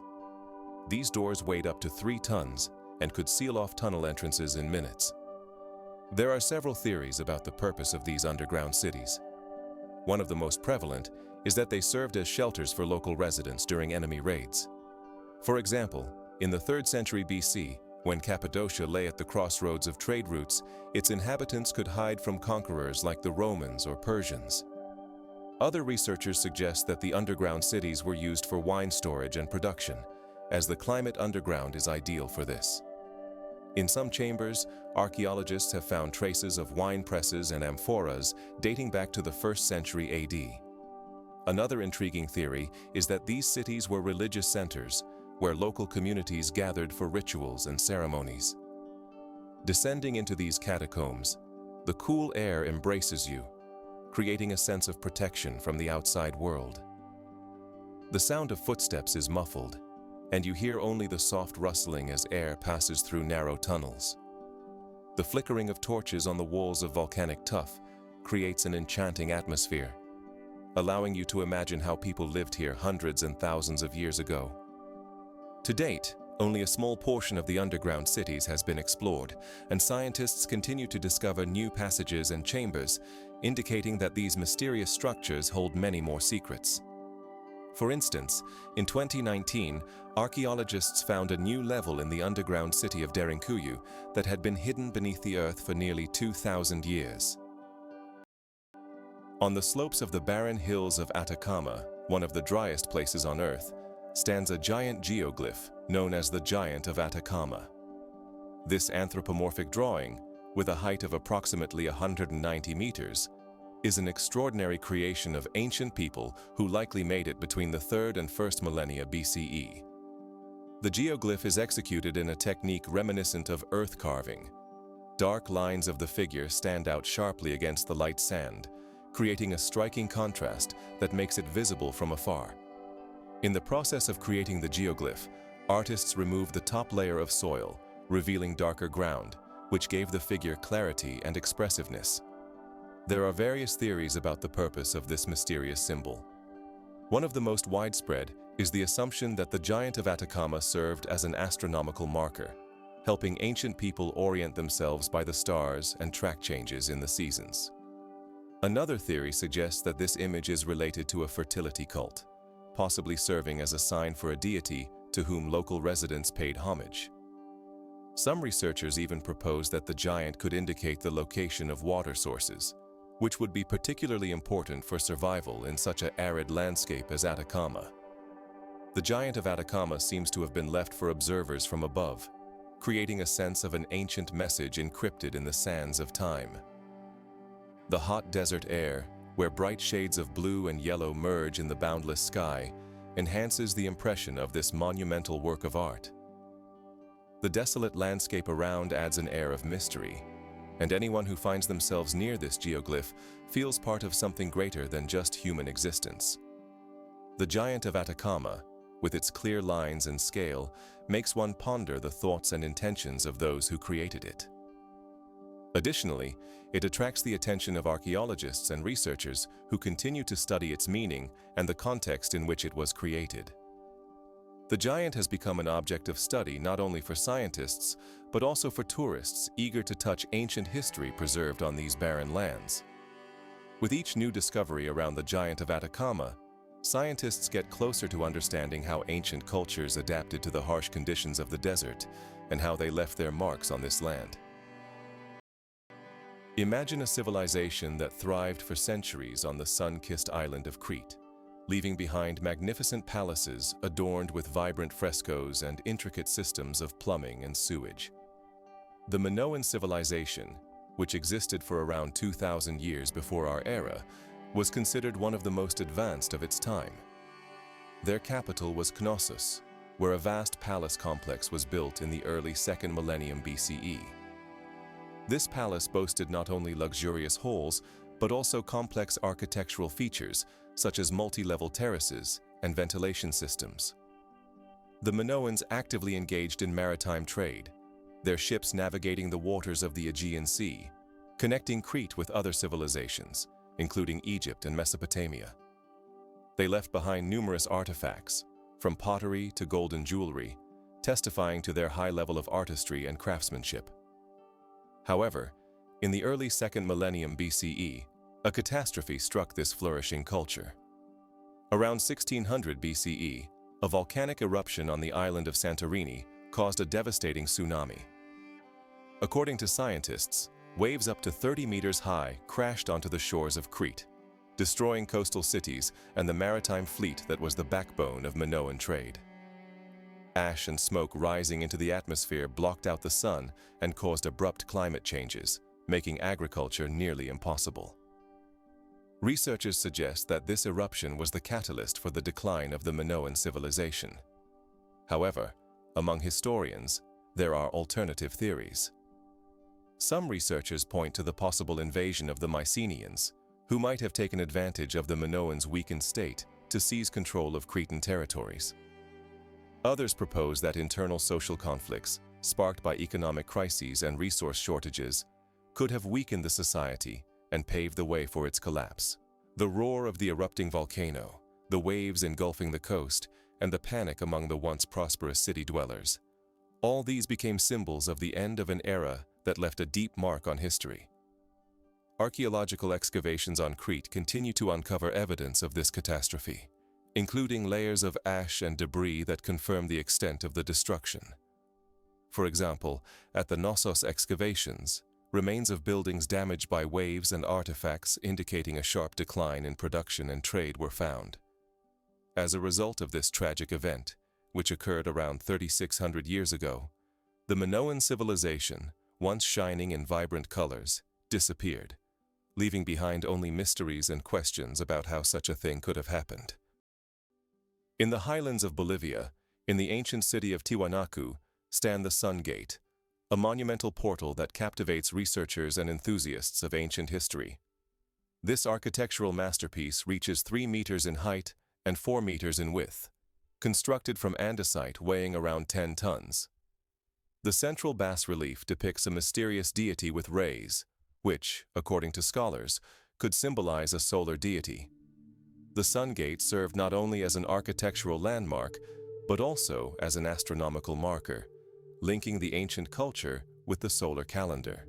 These doors weighed up to 3 tons and could seal off tunnel entrances in minutes. There are several theories about the purpose of these underground cities. One of the most prevalent is that they served as shelters for local residents during enemy raids. For example, in the 3rd century BC, when Cappadocia lay at the crossroads of trade routes, its inhabitants could hide from conquerors like the Romans or Persians. Other researchers suggest that the underground cities were used for wine storage and production, as the climate underground is ideal for this. In some chambers, archaeologists have found traces of wine presses and amphoras dating back to the 1st century AD. Another intriguing theory is that these cities were religious centers, where local communities gathered for rituals and ceremonies. Descending into these catacombs, the cool air embraces you, creating a sense of protection from the outside world. The sound of footsteps is muffled, and you hear only the soft rustling as air passes through narrow tunnels. The flickering of torches on the walls of volcanic tuff creates an enchanting atmosphere, allowing you to imagine how people lived here hundreds and thousands of years ago. To date, only a small portion of the underground cities has been explored, and scientists continue to discover new passages and chambers, indicating that these mysterious structures hold many more secrets. For instance, in 2019, archaeologists found a new level in the underground city of Derinkuyu that had been hidden beneath the earth for nearly 2,000 years. On the slopes of the barren hills of Atacama, one of the driest places on Earth, stands a giant geoglyph known as the Giant of Atacama. This anthropomorphic drawing, with a height of approximately 190 meters, is an extraordinary creation of ancient people who likely made it between the 3rd and 1st millennia BCE. The geoglyph is executed in a technique reminiscent of earth carving. Dark lines of the figure stand out sharply against the light sand, creating a striking contrast that makes it visible from afar. In the process of creating the geoglyph, artists removed the top layer of soil, revealing darker ground, which gave the figure clarity and expressiveness. There are various theories about the purpose of this mysterious symbol. One of the most widespread is the assumption that the Giant of Atacama served as an astronomical marker, helping ancient people orient themselves by the stars and track changes in the seasons. Another theory suggests that this image is related to a fertility cult, possibly serving as a sign for a deity to whom local residents paid homage. Some researchers even propose that the giant could indicate the location of water sources, which would be particularly important for survival in such an arid landscape as Atacama. The Giant of Atacama seems to have been left for observers from above, creating a sense of an ancient message encrypted in the sands of time. The hot desert air, where bright shades of blue and yellow merge in the boundless sky, enhances the impression of this monumental work of art. The desolate landscape around adds an air of mystery, and anyone who finds themselves near this geoglyph feels part of something greater than just human existence. The Giant of Atacama, with its clear lines and scale, makes one ponder the thoughts and intentions of those who created it. Additionally, it attracts the attention of archaeologists and researchers who continue to study its meaning and the context in which it was created. The giant has become an object of study not only for scientists, but also for tourists eager to touch ancient history preserved on these barren lands. With each new discovery around the Giant of Atacama, scientists get closer to understanding how ancient cultures adapted to the harsh conditions of the desert and how they left their marks on this land. Imagine a civilization that thrived for centuries on the sun-kissed island of Crete, leaving behind magnificent palaces adorned with vibrant frescoes and intricate systems of plumbing and sewage. The Minoan civilization, which existed for around 2,000 years before our era, was considered one of the most advanced of its time. Their capital was Knossos, where a vast palace complex was built in the early 2nd millennium BCE. This palace boasted not only luxurious halls, but also complex architectural features, such as multi-level terraces and ventilation systems. The Minoans actively engaged in maritime trade, their ships navigating the waters of the Aegean Sea, connecting Crete with other civilizations, including Egypt and Mesopotamia. They left behind numerous artifacts, from pottery to golden jewelry, testifying to their high level of artistry and craftsmanship. However, in the early 2nd millennium BCE, a catastrophe struck this flourishing culture. Around 1600 BCE, a volcanic eruption on the island of Santorini caused a devastating tsunami. According to scientists, waves up to 30 meters high crashed onto the shores of Crete, destroying coastal cities and the maritime fleet that was the backbone of Minoan trade. Ash and smoke rising into the atmosphere blocked out the sun and caused abrupt climate changes, making agriculture nearly impossible. Researchers suggest that this eruption was the catalyst for the decline of the Minoan civilization. However, among historians, there are alternative theories. Some researchers point to the possible invasion of the Mycenaeans, who might have taken advantage of the Minoans' weakened state to seize control of Cretan territories. Others propose that internal social conflicts, sparked by economic crises and resource shortages, could have weakened the society and paved the way for its collapse. The roar of the erupting volcano, the waves engulfing the coast, and the panic among the once prosperous city dwellers. All these became symbols of the end of an era that left a deep mark on history. Archaeological excavations on Crete continue to uncover evidence of this catastrophe, including layers of ash and debris that confirm the extent of the destruction. For example, at the Knossos excavations, remains of buildings damaged by waves and artifacts indicating a sharp decline in production and trade were found. As a result of this tragic event, which occurred around 3,600 years ago, the Minoan civilization, once shining in vibrant colors, disappeared, leaving behind only mysteries and questions about how such a thing could have happened. In the highlands of Bolivia, in the ancient city of Tiwanaku, stand the Sun Gate, a monumental portal that captivates researchers and enthusiasts of ancient history. This architectural masterpiece reaches 3 meters in height and 4 meters in width, constructed from andesite weighing around 10 tons. The central bas-relief depicts a mysterious deity with rays, which, according to scholars, could symbolize a solar deity. The Sun Gate served not only as an architectural landmark, but also as an astronomical marker, linking the ancient culture with the solar calendar.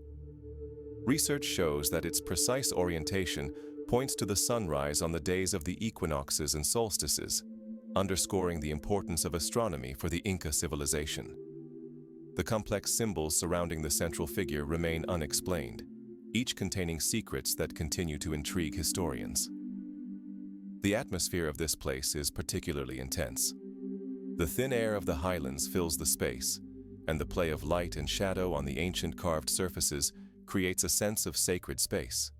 Research shows that its precise orientation points to the sunrise on the days of the equinoxes and solstices, underscoring the importance of astronomy for the Inca civilization. The complex symbols surrounding the central figure remain unexplained, each containing secrets that continue to intrigue historians. The atmosphere of this place is particularly intense. The thin air of the highlands fills the space, and the play of light and shadow on the ancient carved surfaces creates a sense of sacred space.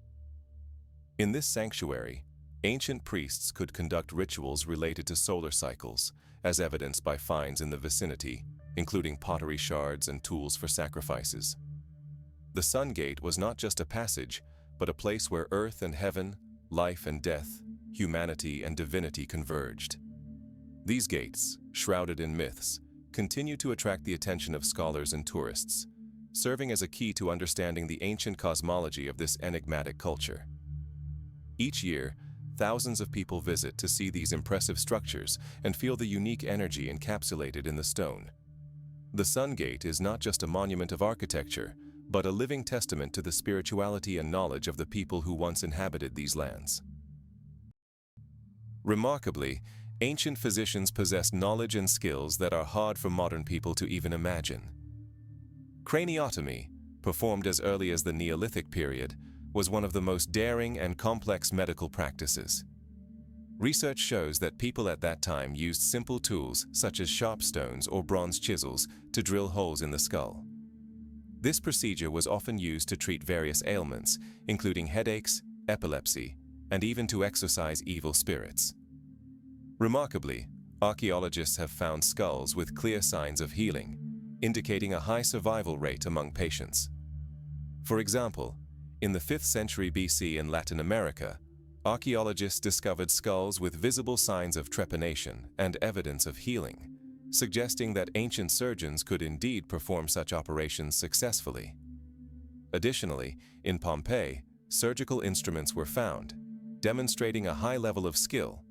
In this sanctuary, ancient priests could conduct rituals related to solar cycles, as evidenced by finds in the vicinity, including pottery shards and tools for sacrifices. The Sun Gate was not just a passage, but a place where earth and heaven, life and death, humanity and divinity converged. These gates, shrouded in myths, continue to attract the attention of scholars and tourists, serving as a key to understanding the ancient cosmology of this enigmatic culture. Each year, thousands of people visit to see these impressive structures and feel the unique energy encapsulated in the stone. The Sun Gate is not just a monument of architecture, but a living testament to the spirituality and knowledge of the people who once inhabited these lands. Remarkably, ancient physicians possessed knowledge and skills that are hard for modern people to even imagine. Craniotomy, performed as early as the Neolithic period, was one of the most daring and complex medical practices. Research shows that people at that time used simple tools such as sharp stones or bronze chisels to drill holes in the skull. This procedure was often used to treat various ailments, including headaches, epilepsy, and even to exorcise evil spirits. Remarkably, archaeologists have found skulls with clear signs of healing, indicating a high survival rate among patients. For example, in the 5th century BC in Latin America, archaeologists discovered skulls with visible signs of trepanation and evidence of healing, suggesting that ancient surgeons could indeed perform such operations successfully. Additionally, in Pompeii, surgical instruments were found, demonstrating a high level of skill.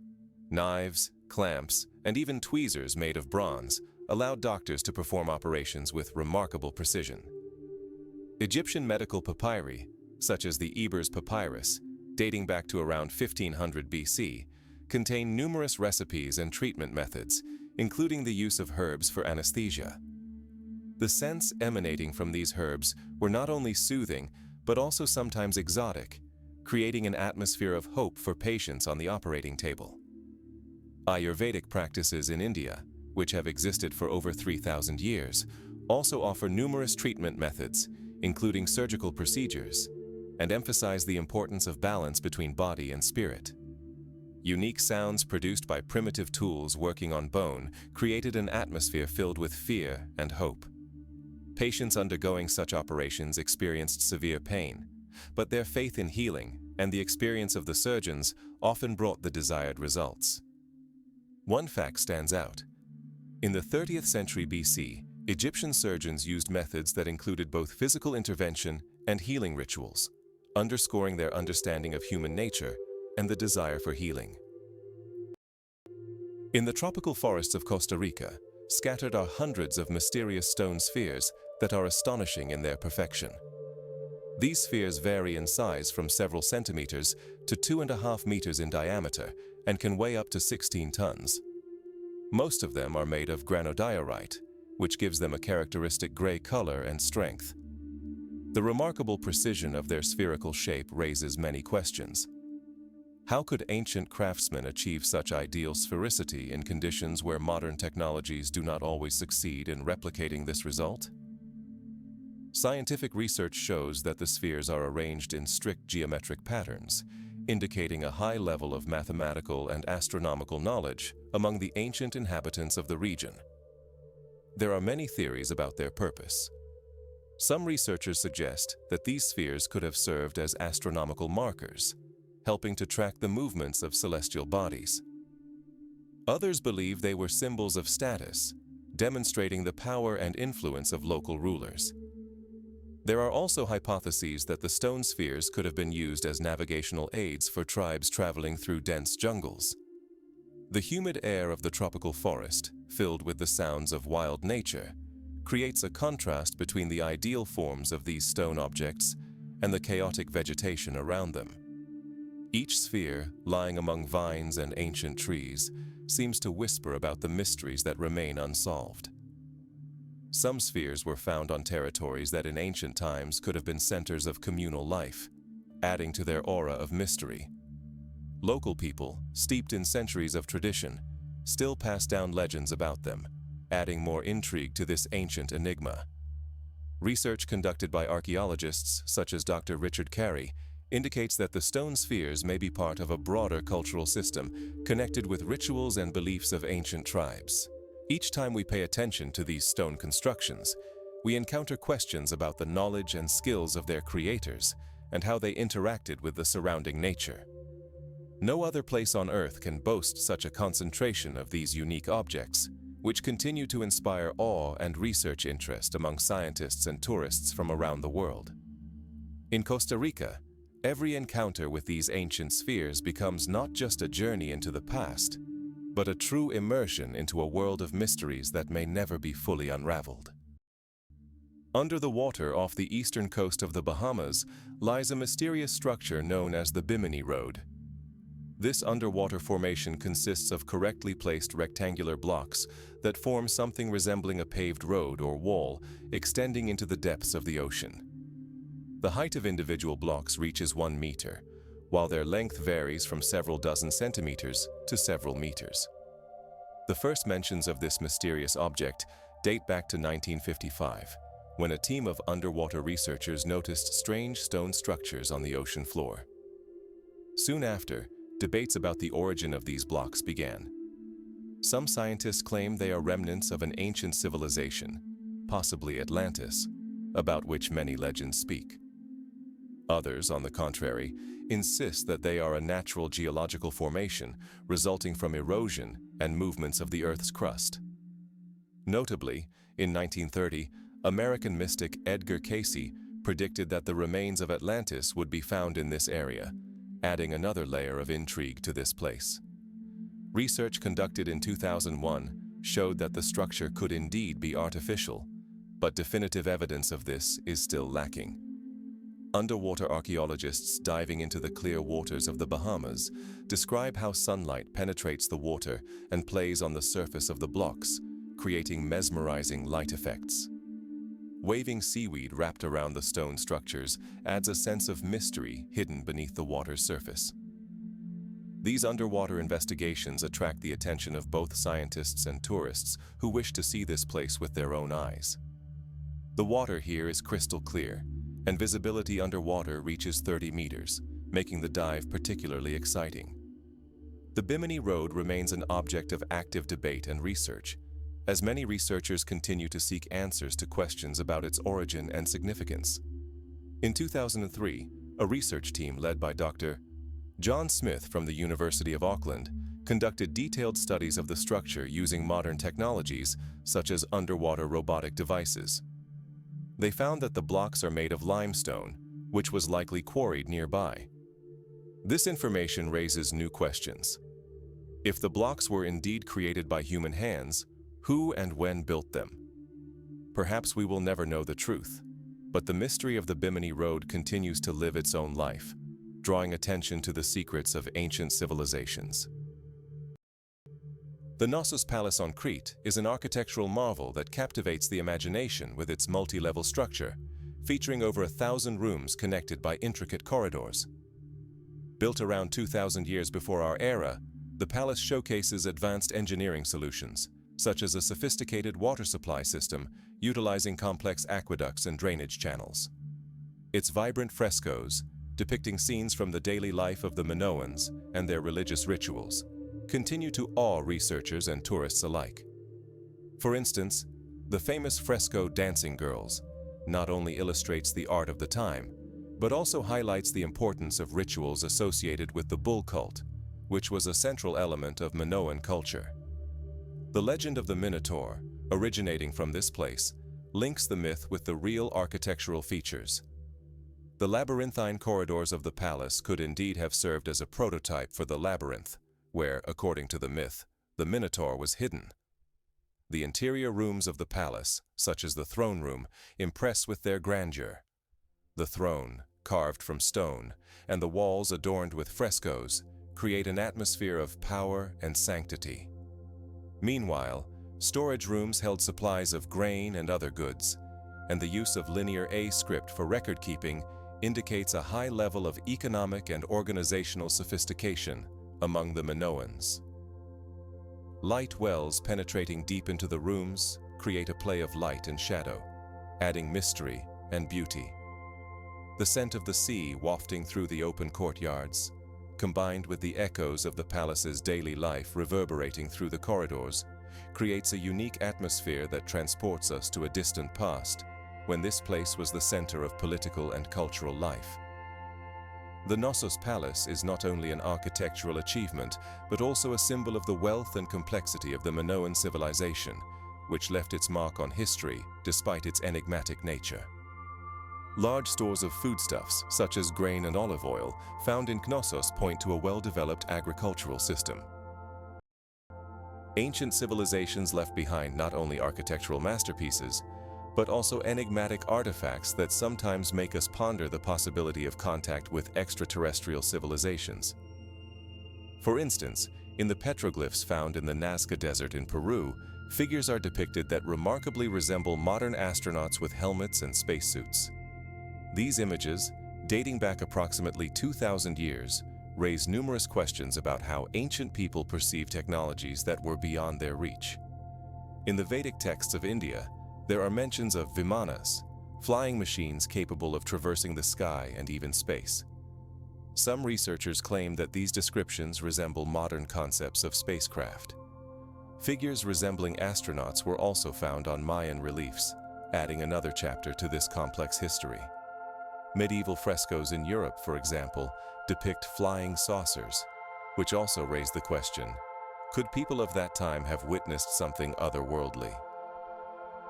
Knives, clamps, and even tweezers made of bronze allowed doctors to perform operations with remarkable precision. Egyptian medical papyri, such as the Ebers Papyrus, dating back to around 1500 BC, contain numerous recipes and treatment methods, including the use of herbs for anesthesia. The scents emanating from these herbs were not only soothing, but also sometimes exotic, creating an atmosphere of hope for patients on the operating table. Ayurvedic practices in India, which have existed for over 3,000 years, also offer numerous treatment methods, including surgical procedures, and emphasize the importance of balance between body and spirit. Unique sounds produced by primitive tools working on bone created an atmosphere filled with fear and hope. Patients undergoing such operations experienced severe pain, but their faith in healing and the experience of the surgeons often brought the desired results. One fact stands out. In the 30th century BC, Egyptian surgeons used methods that included both physical intervention and healing rituals, underscoring their understanding of human nature and the desire for healing. In the tropical forests of Costa Rica, scattered are hundreds of mysterious stone spheres that are astonishing in their perfection. These spheres vary in size from several centimeters to 2.5 meters in diameter and can weigh up to 16 tons. Most of them are made of granodiorite, which gives them a characteristic gray color and strength. The remarkable precision of their spherical shape raises many questions. How could ancient craftsmen achieve such ideal sphericity in conditions where modern technologies do not always succeed in replicating this result? Scientific research shows that the spheres are arranged in strict geometric patterns, indicating a high level of mathematical and astronomical knowledge among the ancient inhabitants of the region. There are many theories about their purpose. Some researchers suggest that these spheres could have served as astronomical markers, helping to track the movements of celestial bodies. Others believe they were symbols of status, demonstrating the power and influence of local rulers. There are also hypotheses that the stone spheres could have been used as navigational aids for tribes traveling through dense jungles. The humid air of the tropical forest, filled with the sounds of wild nature, creates a contrast between the ideal forms of these stone objects and the chaotic vegetation around them. Each sphere, lying among vines and ancient trees, seems to whisper about the mysteries that remain unsolved. Some spheres were found on territories that in ancient times could have been centers of communal life, adding to their aura of mystery. Local people, steeped in centuries of tradition, still pass down legends about them, adding more intrigue to this ancient enigma. Research conducted by archaeologists such as Dr. Richard Carey indicates that the stone spheres may be part of a broader cultural system connected with rituals and beliefs of ancient tribes. Each time we pay attention to these stone constructions, we encounter questions about the knowledge and skills of their creators and how they interacted with the surrounding nature. No other place on Earth can boast such a concentration of these unique objects, which continue to inspire awe and research interest among scientists and tourists from around the world. In Costa Rica, every encounter with these ancient spheres becomes not just a journey into the past, but a true immersion into a world of mysteries that may never be fully unraveled. Under the water off the eastern coast of the Bahamas lies a mysterious structure known as the Bimini Road. This underwater formation consists of correctly placed rectangular blocks that form something resembling a paved road or wall extending into the depths of the ocean. The height of individual blocks reaches 1 meter, while their length varies from several dozen centimeters to several meters. The first mentions of this mysterious object date back to 1955, when a team of underwater researchers noticed strange stone structures on the ocean floor. Soon after, debates about the origin of these blocks began. Some scientists claim they are remnants of an ancient civilization, possibly Atlantis, about which many legends speak. Others, on the contrary, insist that they are a natural geological formation resulting from erosion and movements of the Earth's crust. Notably, in 1930, American mystic Edgar Cayce predicted that the remains of Atlantis would be found in this area, adding another layer of intrigue to this place. Research conducted in 2001 showed that the structure could indeed be artificial, but definitive evidence of this is still lacking. Underwater archaeologists diving into the clear waters of the Bahamas describe how sunlight penetrates the water and plays on the surface of the blocks, creating mesmerizing light effects. Waving seaweed wrapped around the stone structures adds a sense of mystery hidden beneath the water's surface. These underwater investigations attract the attention of both scientists and tourists who wish to see this place with their own eyes. The water here is crystal clear, and visibility underwater reaches 30 meters, making the dive particularly exciting. The Bimini Road remains an object of active debate and research, as many researchers continue to seek answers to questions about its origin and significance. In 2003, a research team led by Dr. John Smith from the University of Auckland conducted detailed studies of the structure using modern technologies such as underwater robotic devices. They found that the blocks are made of limestone, which was likely quarried nearby. This information raises new questions. If the blocks were indeed created by human hands, who and when built them? Perhaps we will never know the truth, but the mystery of the Bimini Road continues to live its own life, drawing attention to the secrets of ancient civilizations. The Knossos Palace on Crete is an architectural marvel that captivates the imagination with its multi-level structure, featuring over 1,000 rooms connected by intricate corridors. Built around 2,000 years before our era, the palace showcases advanced engineering solutions, such as a sophisticated water supply system utilizing complex aqueducts and drainage channels. Its vibrant frescoes, depicting scenes from the daily life of the Minoans and their religious rituals, continue to awe researchers and tourists alike. For instance, the famous fresco Dancing Girls not only illustrates the art of the time, but also highlights the importance of rituals associated with the bull cult, which was a central element of Minoan culture. The legend of the Minotaur, originating from this place, links the myth with the real architectural features. The labyrinthine corridors of the palace could indeed have served as a prototype for the labyrinth, where, according to the myth, the Minotaur was hidden. The interior rooms of the palace, such as the throne room, impress with their grandeur. The throne, carved from stone, and the walls adorned with frescoes, create an atmosphere of power and sanctity. Meanwhile, storage rooms held supplies of grain and other goods, and the use of linear A script for record-keeping indicates a high level of economic and organizational sophistication among the Minoans. Light wells penetrating deep into the rooms create a play of light and shadow, adding mystery and beauty. The scent of the sea wafting through the open courtyards, combined with the echoes of the palace's daily life reverberating through the corridors, creates a unique atmosphere that transports us to a distant past, when this place was the center of political and cultural life. The Knossos Palace is not only an architectural achievement, but also a symbol of the wealth and complexity of the Minoan civilization, which left its mark on history despite its enigmatic nature. Large stores of foodstuffs, such as grain and olive oil, found in Knossos point to a well-developed agricultural system. Ancient civilizations left behind not only architectural masterpieces, but also enigmatic artifacts that sometimes make us ponder the possibility of contact with extraterrestrial civilizations. For instance, in the petroglyphs found in the Nazca Desert in Peru, figures are depicted that remarkably resemble modern astronauts with helmets and spacesuits. These images, dating back approximately 2,000 years, raise numerous questions about how ancient people perceived technologies that were beyond their reach. In the Vedic texts of India, there are mentions of vimanas, flying machines capable of traversing the sky and even space. Some researchers claim that these descriptions resemble modern concepts of spacecraft. Figures resembling astronauts were also found on Mayan reliefs, adding another chapter to this complex history. Medieval frescoes in Europe, for example, depict flying saucers, which also raise the question, could people of that time have witnessed something otherworldly?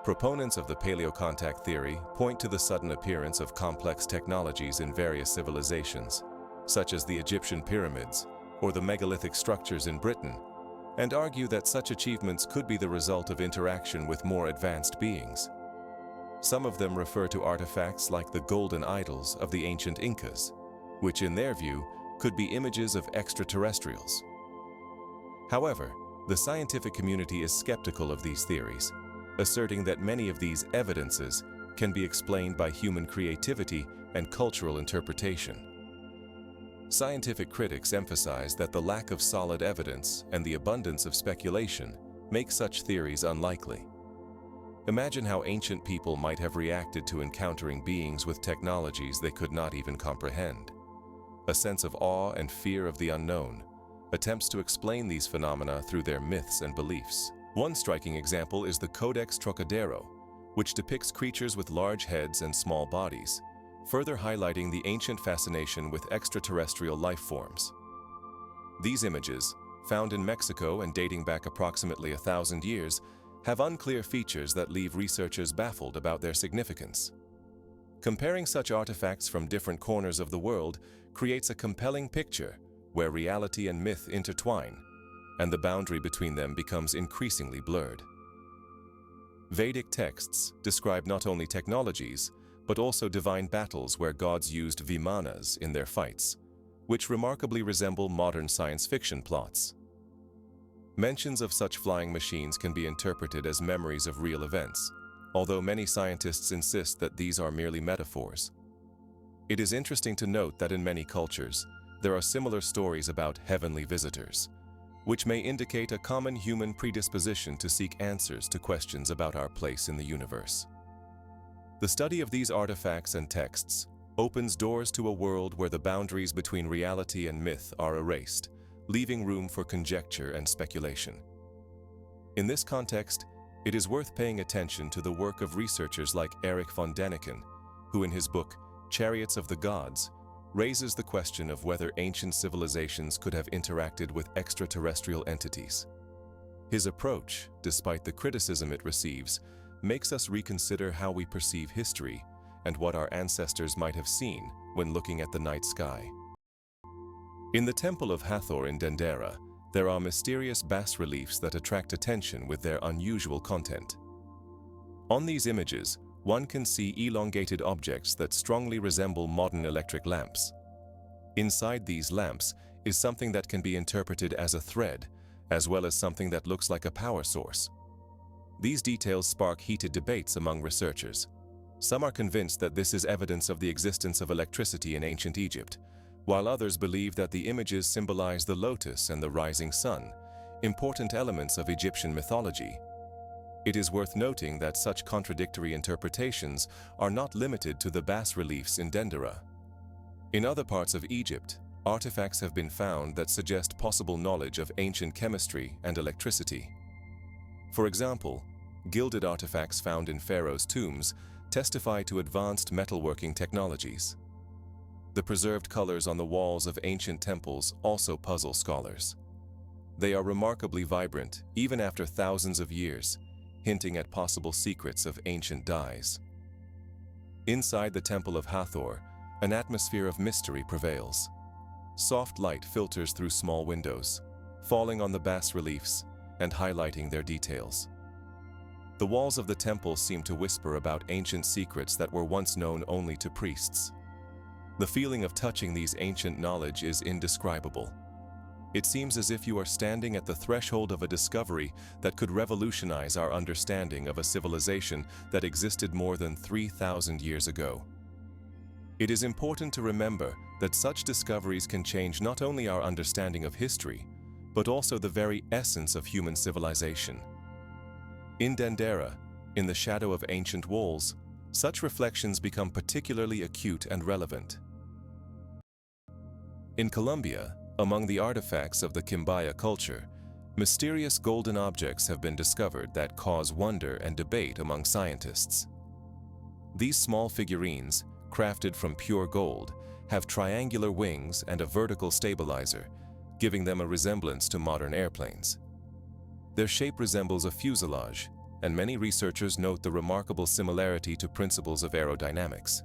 Proponents of the paleocontact theory point to the sudden appearance of complex technologies in various civilizations, such as the Egyptian pyramids or the megalithic structures in Britain, and argue that such achievements could be the result of interaction with more advanced beings. Some of them refer to artifacts like the golden idols of the ancient Incas, which in their view could be images of extraterrestrials. However, the scientific community is skeptical of these theories, asserting that many of these evidences can be explained by human creativity and cultural interpretation. Scientific critics emphasize that the lack of solid evidence and the abundance of speculation make such theories unlikely. Imagine how ancient people might have reacted to encountering beings with technologies they could not even comprehend. A sense of awe and fear of the unknown attempts to explain these phenomena through their myths and beliefs. One striking example is the Codex Trocadero, which depicts creatures with large heads and small bodies, further highlighting the ancient fascination with extraterrestrial life forms. These images, found in Mexico and dating back approximately 1,000 years, have unclear features that leave researchers baffled about their significance. Comparing such artifacts from different corners of the world creates a compelling picture where reality and myth intertwine, and the boundary between them becomes increasingly blurred. Vedic texts describe not only technologies, but also divine battles where gods used vimanas in their fights, which remarkably resemble modern science fiction plots. Mentions of such flying machines can be interpreted as memories of real events, although many scientists insist that these are merely metaphors. It is interesting to note that in many cultures, there are similar stories about heavenly visitors, which may indicate a common human predisposition to seek answers to questions about our place in the universe. The study of these artifacts and texts opens doors to a world where the boundaries between reality and myth are erased, leaving room for conjecture and speculation. In this context, it is worth paying attention to the work of researchers like Erich von Däniken, who in his book, Chariots of the Gods, raises the question of whether ancient civilizations could have interacted with extraterrestrial entities. His approach, despite the criticism it receives, makes us reconsider how we perceive history and what our ancestors might have seen when looking at the night sky. In the Temple of Hathor in Dendera, there are mysterious bas-reliefs that attract attention with their unusual content. On these images, one can see elongated objects that strongly resemble modern electric lamps. Inside these lamps is something that can be interpreted as a thread, as well as something that looks like a power source. These details spark heated debates among researchers. Some are convinced that this is evidence of the existence of electricity in ancient Egypt, while others believe that the images symbolize the lotus and the rising sun, important elements of Egyptian mythology. It is worth noting that such contradictory interpretations are not limited to the bas-reliefs in Dendera. In other parts of Egypt, artifacts have been found that suggest possible knowledge of ancient chemistry and electricity. For example, gilded artifacts found in pharaohs' tombs testify to advanced metalworking technologies. The preserved colors on the walls of ancient temples also puzzle scholars. They are remarkably vibrant, even after thousands of years, hinting at possible secrets of ancient dyes. Inside the Temple of Hathor, an atmosphere of mystery prevails. Soft light filters through small windows, falling on the bas-reliefs and highlighting their details. The walls of the temple seem to whisper about ancient secrets that were once known only to priests. The feeling of touching these ancient knowledge is indescribable. It seems as if you are standing at the threshold of a discovery that could revolutionize our understanding of a civilization that existed more than 3,000 years ago. It is important to remember that such discoveries can change not only our understanding of history, but also the very essence of human civilization. In Dendera, in the shadow of ancient walls, such reflections become particularly acute and relevant. In Colombia, among the artifacts of the Quimbaya culture, mysterious golden objects have been discovered that cause wonder and debate among scientists. These small figurines, crafted from pure gold, have triangular wings and a vertical stabilizer, giving them a resemblance to modern airplanes. Their shape resembles a fuselage, and many researchers note the remarkable similarity to principles of aerodynamics.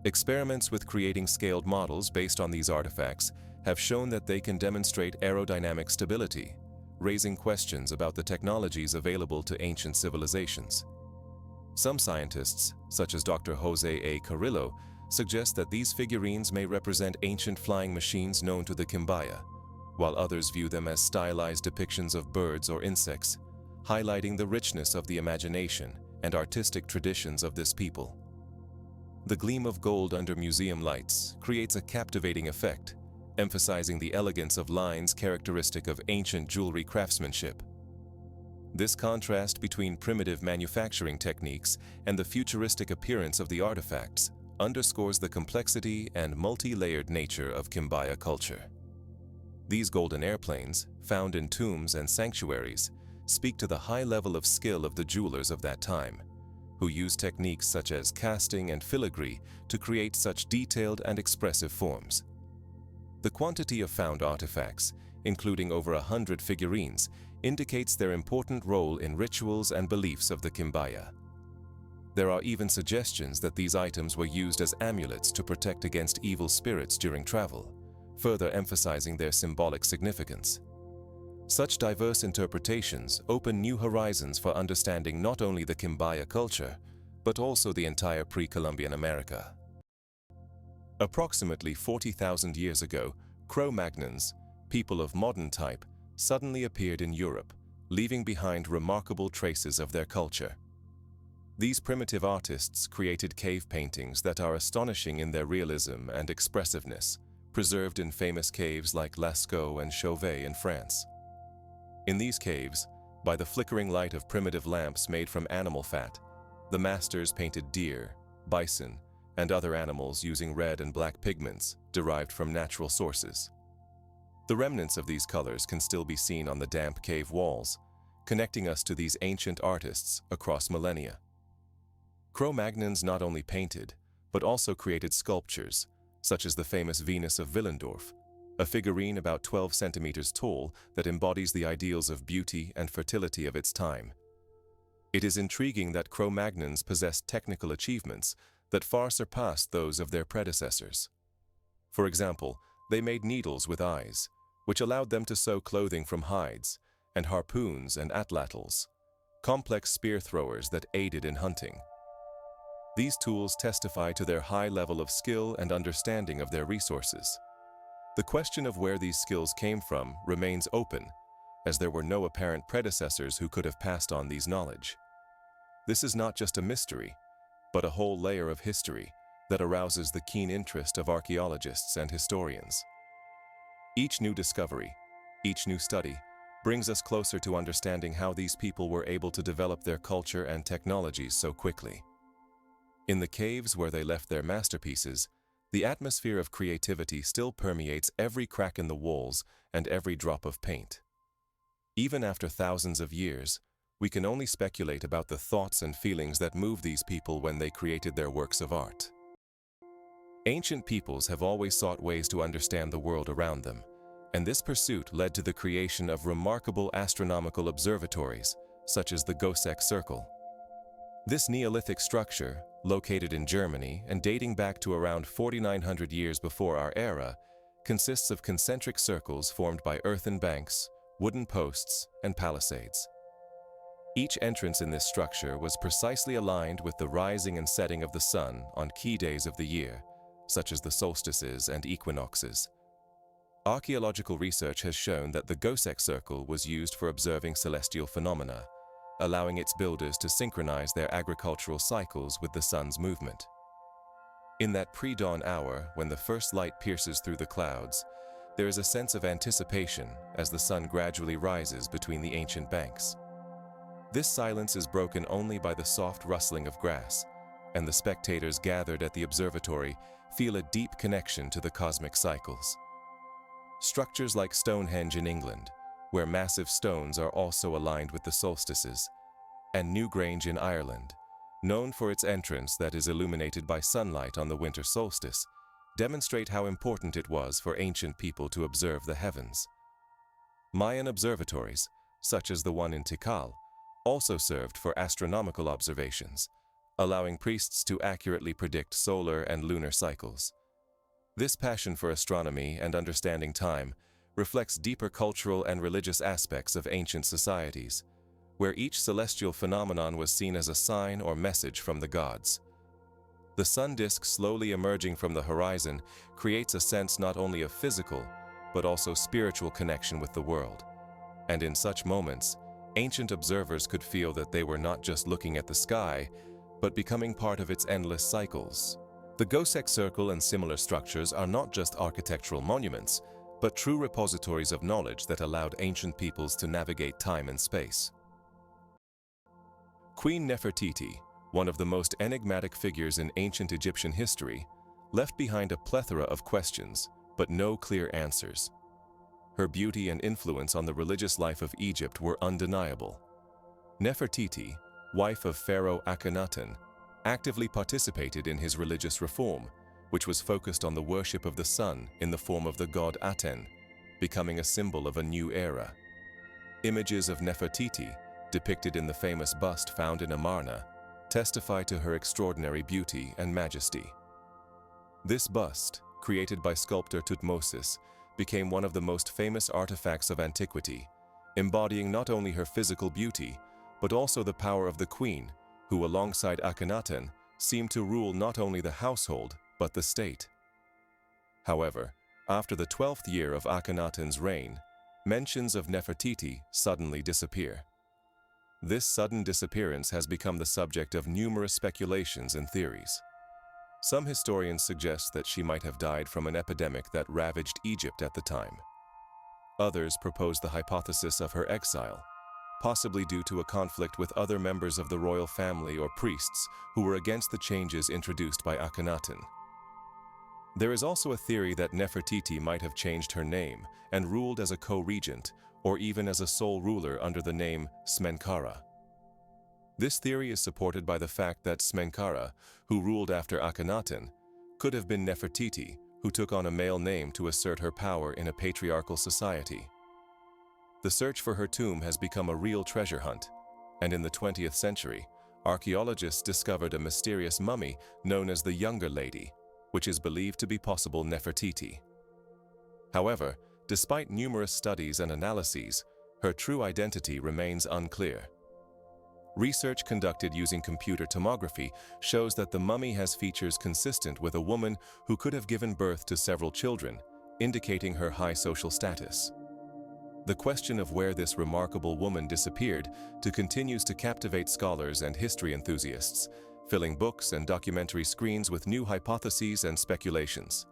Experiments with creating scaled models based on these artifacts have shown that they can demonstrate aerodynamic stability, raising questions about the technologies available to ancient civilizations. Some scientists, such as Dr. Jose A. Carrillo, suggest that these figurines may represent ancient flying machines known to the Quimbaya, while others view them as stylized depictions of birds or insects, highlighting the richness of the imagination and artistic traditions of this people. The gleam of gold under museum lights creates a captivating effect, emphasizing the elegance of lines characteristic of ancient jewelry craftsmanship. This contrast between primitive manufacturing techniques and the futuristic appearance of the artifacts underscores the complexity and multi-layered nature of Quimbaya culture. These golden airplanes, found in tombs and sanctuaries, speak to the high level of skill of the jewelers of that time, who used techniques such as casting and filigree to create such detailed and expressive forms. The quantity of found artifacts, including over 100 figurines, indicates their important role in rituals and beliefs of the Quimbaya. There are even suggestions that these items were used as amulets to protect against evil spirits during travel, further emphasizing their symbolic significance. Such diverse interpretations open new horizons for understanding not only the Quimbaya culture, but also the entire pre-Columbian America. Approximately 40,000 years ago, Cro-Magnons, people of modern type, suddenly appeared in Europe, leaving behind remarkable traces of their culture. These primitive artists created cave paintings that are astonishing in their realism and expressiveness, preserved in famous caves like Lascaux and Chauvet in France. In these caves, by the flickering light of primitive lamps made from animal fat, the masters painted deer, bison, and other animals using red and black pigments derived from natural sources. The remnants of these colors can still be seen on the damp cave walls, connecting us to these ancient artists across millennia. Cro-Magnons not only painted, but also created sculptures, such as the famous Venus of Willendorf, a figurine about 12 centimeters tall that embodies the ideals of beauty and fertility of its time. It is intriguing that Cro-Magnons possessed technical achievements that far surpassed those of their predecessors. For example, they made needles with eyes, which allowed them to sew clothing from hides, and harpoons and atlatls, complex spear throwers that aided in hunting. These tools testify to their high level of skill and understanding of their resources. The question of where these skills came from remains open, as there were no apparent predecessors who could have passed on these knowledge. This is not just a mystery, but a whole layer of history that arouses the keen interest of archaeologists and historians. Each new discovery, each new study, brings us closer to understanding how these people were able to develop their culture and technologies so quickly. In the caves where they left their masterpieces, the atmosphere of creativity still permeates every crack in the walls and every drop of paint. Even after thousands of years, we can only speculate about the thoughts and feelings that moved these people when they created their works of art. Ancient peoples have always sought ways to understand the world around them, and this pursuit led to the creation of remarkable astronomical observatories, such as the Göbekli Circle. This Neolithic structure, located in Germany and dating back to around 4,900 years before our era, consists of concentric circles formed by earthen banks, wooden posts, and palisades. Each entrance in this structure was precisely aligned with the rising and setting of the sun on key days of the year, such as the solstices and equinoxes. Archaeological research has shown that the Göbekli Circle was used for observing celestial phenomena, allowing its builders to synchronize their agricultural cycles with the sun's movement. In that pre-dawn hour, when the first light pierces through the clouds, there is a sense of anticipation as the sun gradually rises between the ancient banks. This silence is broken only by the soft rustling of grass, and the spectators gathered at the observatory feel a deep connection to the cosmic cycles. Structures like Stonehenge in England, where massive stones are also aligned with the solstices, and Newgrange in Ireland, known for its entrance that is illuminated by sunlight on the winter solstice, demonstrate how important it was for ancient people to observe the heavens. Mayan observatories, such as the one in Tikal, also served for astronomical observations, allowing priests to accurately predict solar and lunar cycles. This passion for astronomy and understanding time reflects deeper cultural and religious aspects of ancient societies, where each celestial phenomenon was seen as a sign or message from the gods. The sun disk slowly emerging from the horizon creates a sense not only of physical, but also spiritual connection with the world. And in such moments, ancient observers could feel that they were not just looking at the sky, but becoming part of its endless cycles. The Göbekli Circle and similar structures are not just architectural monuments, but true repositories of knowledge that allowed ancient peoples to navigate time and space. Queen Nefertiti, one of the most enigmatic figures in ancient Egyptian history, left behind a plethora of questions, but no clear answers. Her beauty and influence on the religious life of Egypt were undeniable. Nefertiti, wife of Pharaoh Akhenaten, actively participated in his religious reform, which was focused on the worship of the sun in the form of the god Aten, becoming a symbol of a new era. Images of Nefertiti, depicted in the famous bust found in Amarna, testify to her extraordinary beauty and majesty. This bust, created by sculptor Tutmosis, became one of the most famous artifacts of antiquity, embodying not only her physical beauty, but also the power of the queen, who alongside Akhenaten seemed to rule not only the household, but the state. However, after the 12th year of Akhenaten's reign, mentions of Nefertiti suddenly disappear. This sudden disappearance has become the subject of numerous speculations and theories. Some historians suggest that she might have died from an epidemic that ravaged Egypt at the time. Others propose the hypothesis of her exile, possibly due to a conflict with other members of the royal family or priests who were against the changes introduced by Akhenaten. There is also a theory that Nefertiti might have changed her name and ruled as a co-regent, or even as a sole ruler under the name Smenkhara. This theory is supported by the fact that Smenkhara, who ruled after Akhenaten, could have been Nefertiti, who took on a male name to assert her power in a patriarchal society. The search for her tomb has become a real treasure hunt, and in the 20th century, archaeologists discovered a mysterious mummy known as the Younger Lady, which is believed to be possible Nefertiti. However, despite numerous studies and analyses, her true identity remains unclear. Research conducted using computer tomography shows that the mummy has features consistent with a woman who could have given birth to several children, indicating her high social status. The question of where this remarkable woman disappeared continues to captivate scholars and history enthusiasts, filling books and documentary screens with new hypotheses and speculations.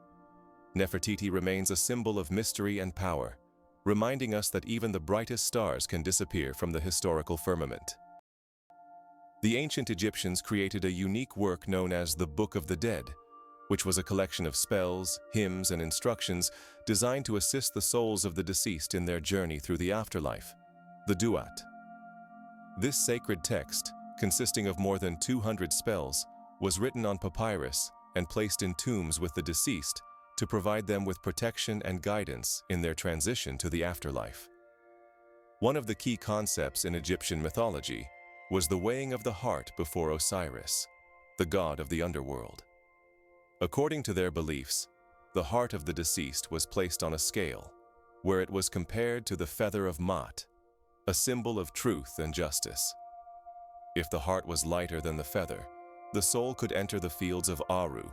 Nefertiti remains a symbol of mystery and power, reminding us that even the brightest stars can disappear from the historical firmament. The ancient Egyptians created a unique work known as the Book of the Dead, which was a collection of spells, hymns, and instructions designed to assist the souls of the deceased in their journey through the afterlife, the Duat. This sacred text, consisting of more than 200 spells, was written on papyrus and placed in tombs with the deceased to provide them with protection and guidance in their transition to the afterlife. One of the key concepts in Egyptian mythology was the weighing of the heart before Osiris, the god of the underworld. According to their beliefs, the heart of the deceased was placed on a scale, where it was compared to the feather of Maat, a symbol of truth and justice. If the heart was lighter than the feather, the soul could enter the fields of Aru,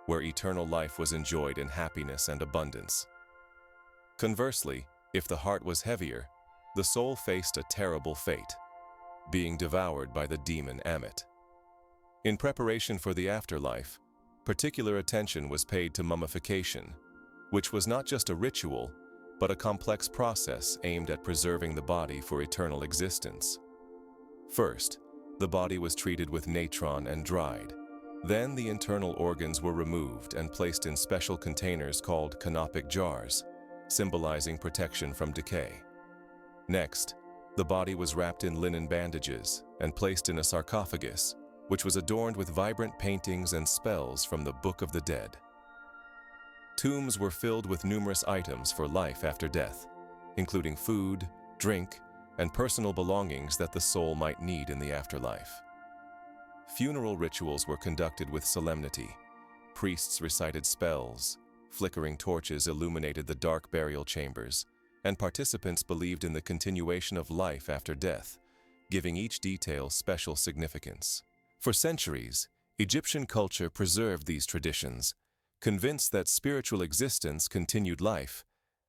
where eternal life was enjoyed in happiness and abundance. Conversely, if the heart was heavier, the soul faced a terrible fate, being devoured by the demon Ammit. In preparation for the afterlife, particular attention was paid to mummification, which was not just a ritual, but a complex process aimed at preserving the body for eternal existence. First, the body was treated with natron and dried. Then the internal organs were removed and placed in special containers called canopic jars, symbolizing protection from decay. Next, the body was wrapped in linen bandages and placed in a sarcophagus, which was adorned with vibrant paintings and spells from the Book of the Dead. Tombs were filled with numerous items for life after death, including food, drink, and personal belongings that the soul might need in the afterlife. Funeral rituals were conducted with solemnity. Priests recited spells, flickering torches illuminated the dark burial chambers, and participants believed in the continuation of life after death, giving each detail special significance. For centuries, Egyptian culture preserved these traditions, convinced that spiritual existence continued life,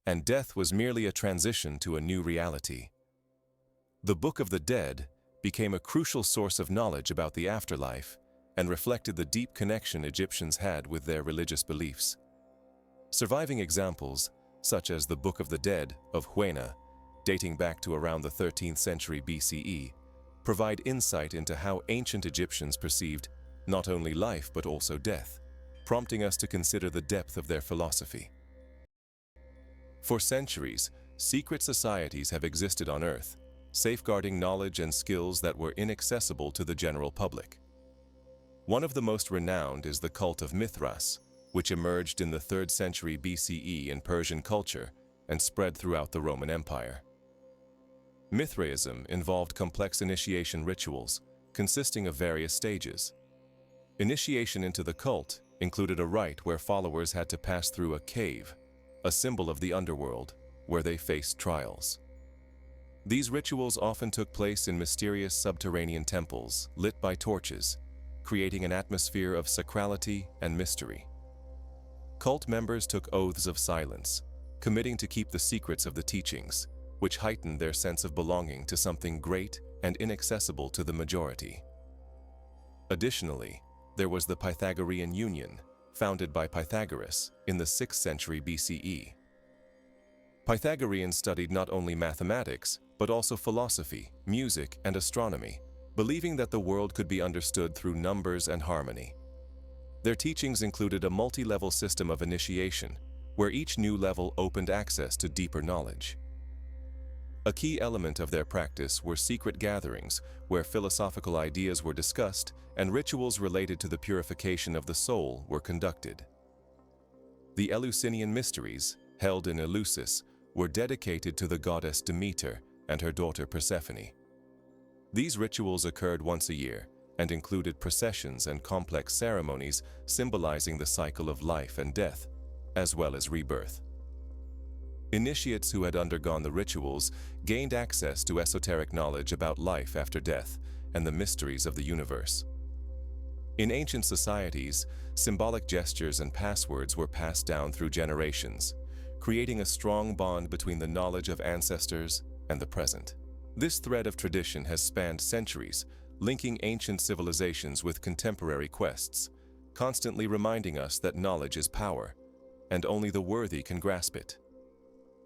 and death was merely a transition to a new reality. The Book of the Dead became a crucial source of knowledge about the afterlife and reflected the deep connection Egyptians had with their religious beliefs. Surviving examples, such as the Book of the Dead of Huena, dating back to around the 13th century BCE, provide insight into how ancient Egyptians perceived not only life but also death, prompting us to consider the depth of their philosophy. For centuries, secret societies have existed on Earth, safeguarding knowledge and skills that were inaccessible to the general public. One of the most renowned is the cult of Mithras, which emerged in the 3rd century BCE in Persian culture and spread throughout the Roman Empire. Mithraism involved complex initiation rituals, consisting of various stages. Initiation into the cult included a rite where followers had to pass through a cave, a symbol of the underworld, where they faced trials. These rituals often took place in mysterious subterranean temples, lit by torches, creating an atmosphere of sacrality and mystery. Cult members took oaths of silence, committing to keep the secrets of the teachings, which heightened their sense of belonging to something great and inaccessible to the majority. Additionally, there was the Pythagorean Union, founded by Pythagoras in the 6th century BCE. Pythagoreans studied not only mathematics, but also philosophy, music, and astronomy, believing that the world could be understood through numbers and harmony. Their teachings included a multi-level system of initiation, where each new level opened access to deeper knowledge. A key element of their practice were secret gatherings, where philosophical ideas were discussed and rituals related to the purification of the soul were conducted. The Eleusinian mysteries, held in Eleusis, were dedicated to the goddess Demeter and her daughter Persephone. These rituals occurred once a year and included processions and complex ceremonies symbolizing the cycle of life and death, as well as rebirth. Initiates who had undergone the rituals gained access to esoteric knowledge about life after death and the mysteries of the universe. In ancient societies, symbolic gestures and passwords were passed down through generations, creating a strong bond between the knowledge of ancestors and the present. This thread of tradition has spanned centuries, linking ancient civilizations with contemporary quests, constantly reminding us that knowledge is power, and only the worthy can grasp it.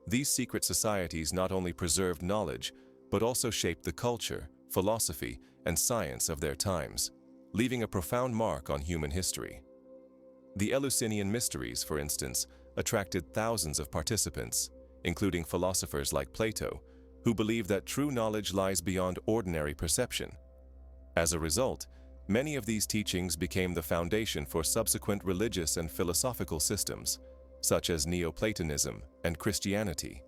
These secret societies not only preserved knowledge, but also shaped the culture, philosophy, and science of their times, leaving a profound mark on human history. The Eleusinian mysteries, for instance, attracted thousands of participants, including philosophers like Plato, who believed that true knowledge lies beyond ordinary perception. As a result, many of these teachings became the foundation for subsequent religious and philosophical systems, such as Neoplatonism and Christianity.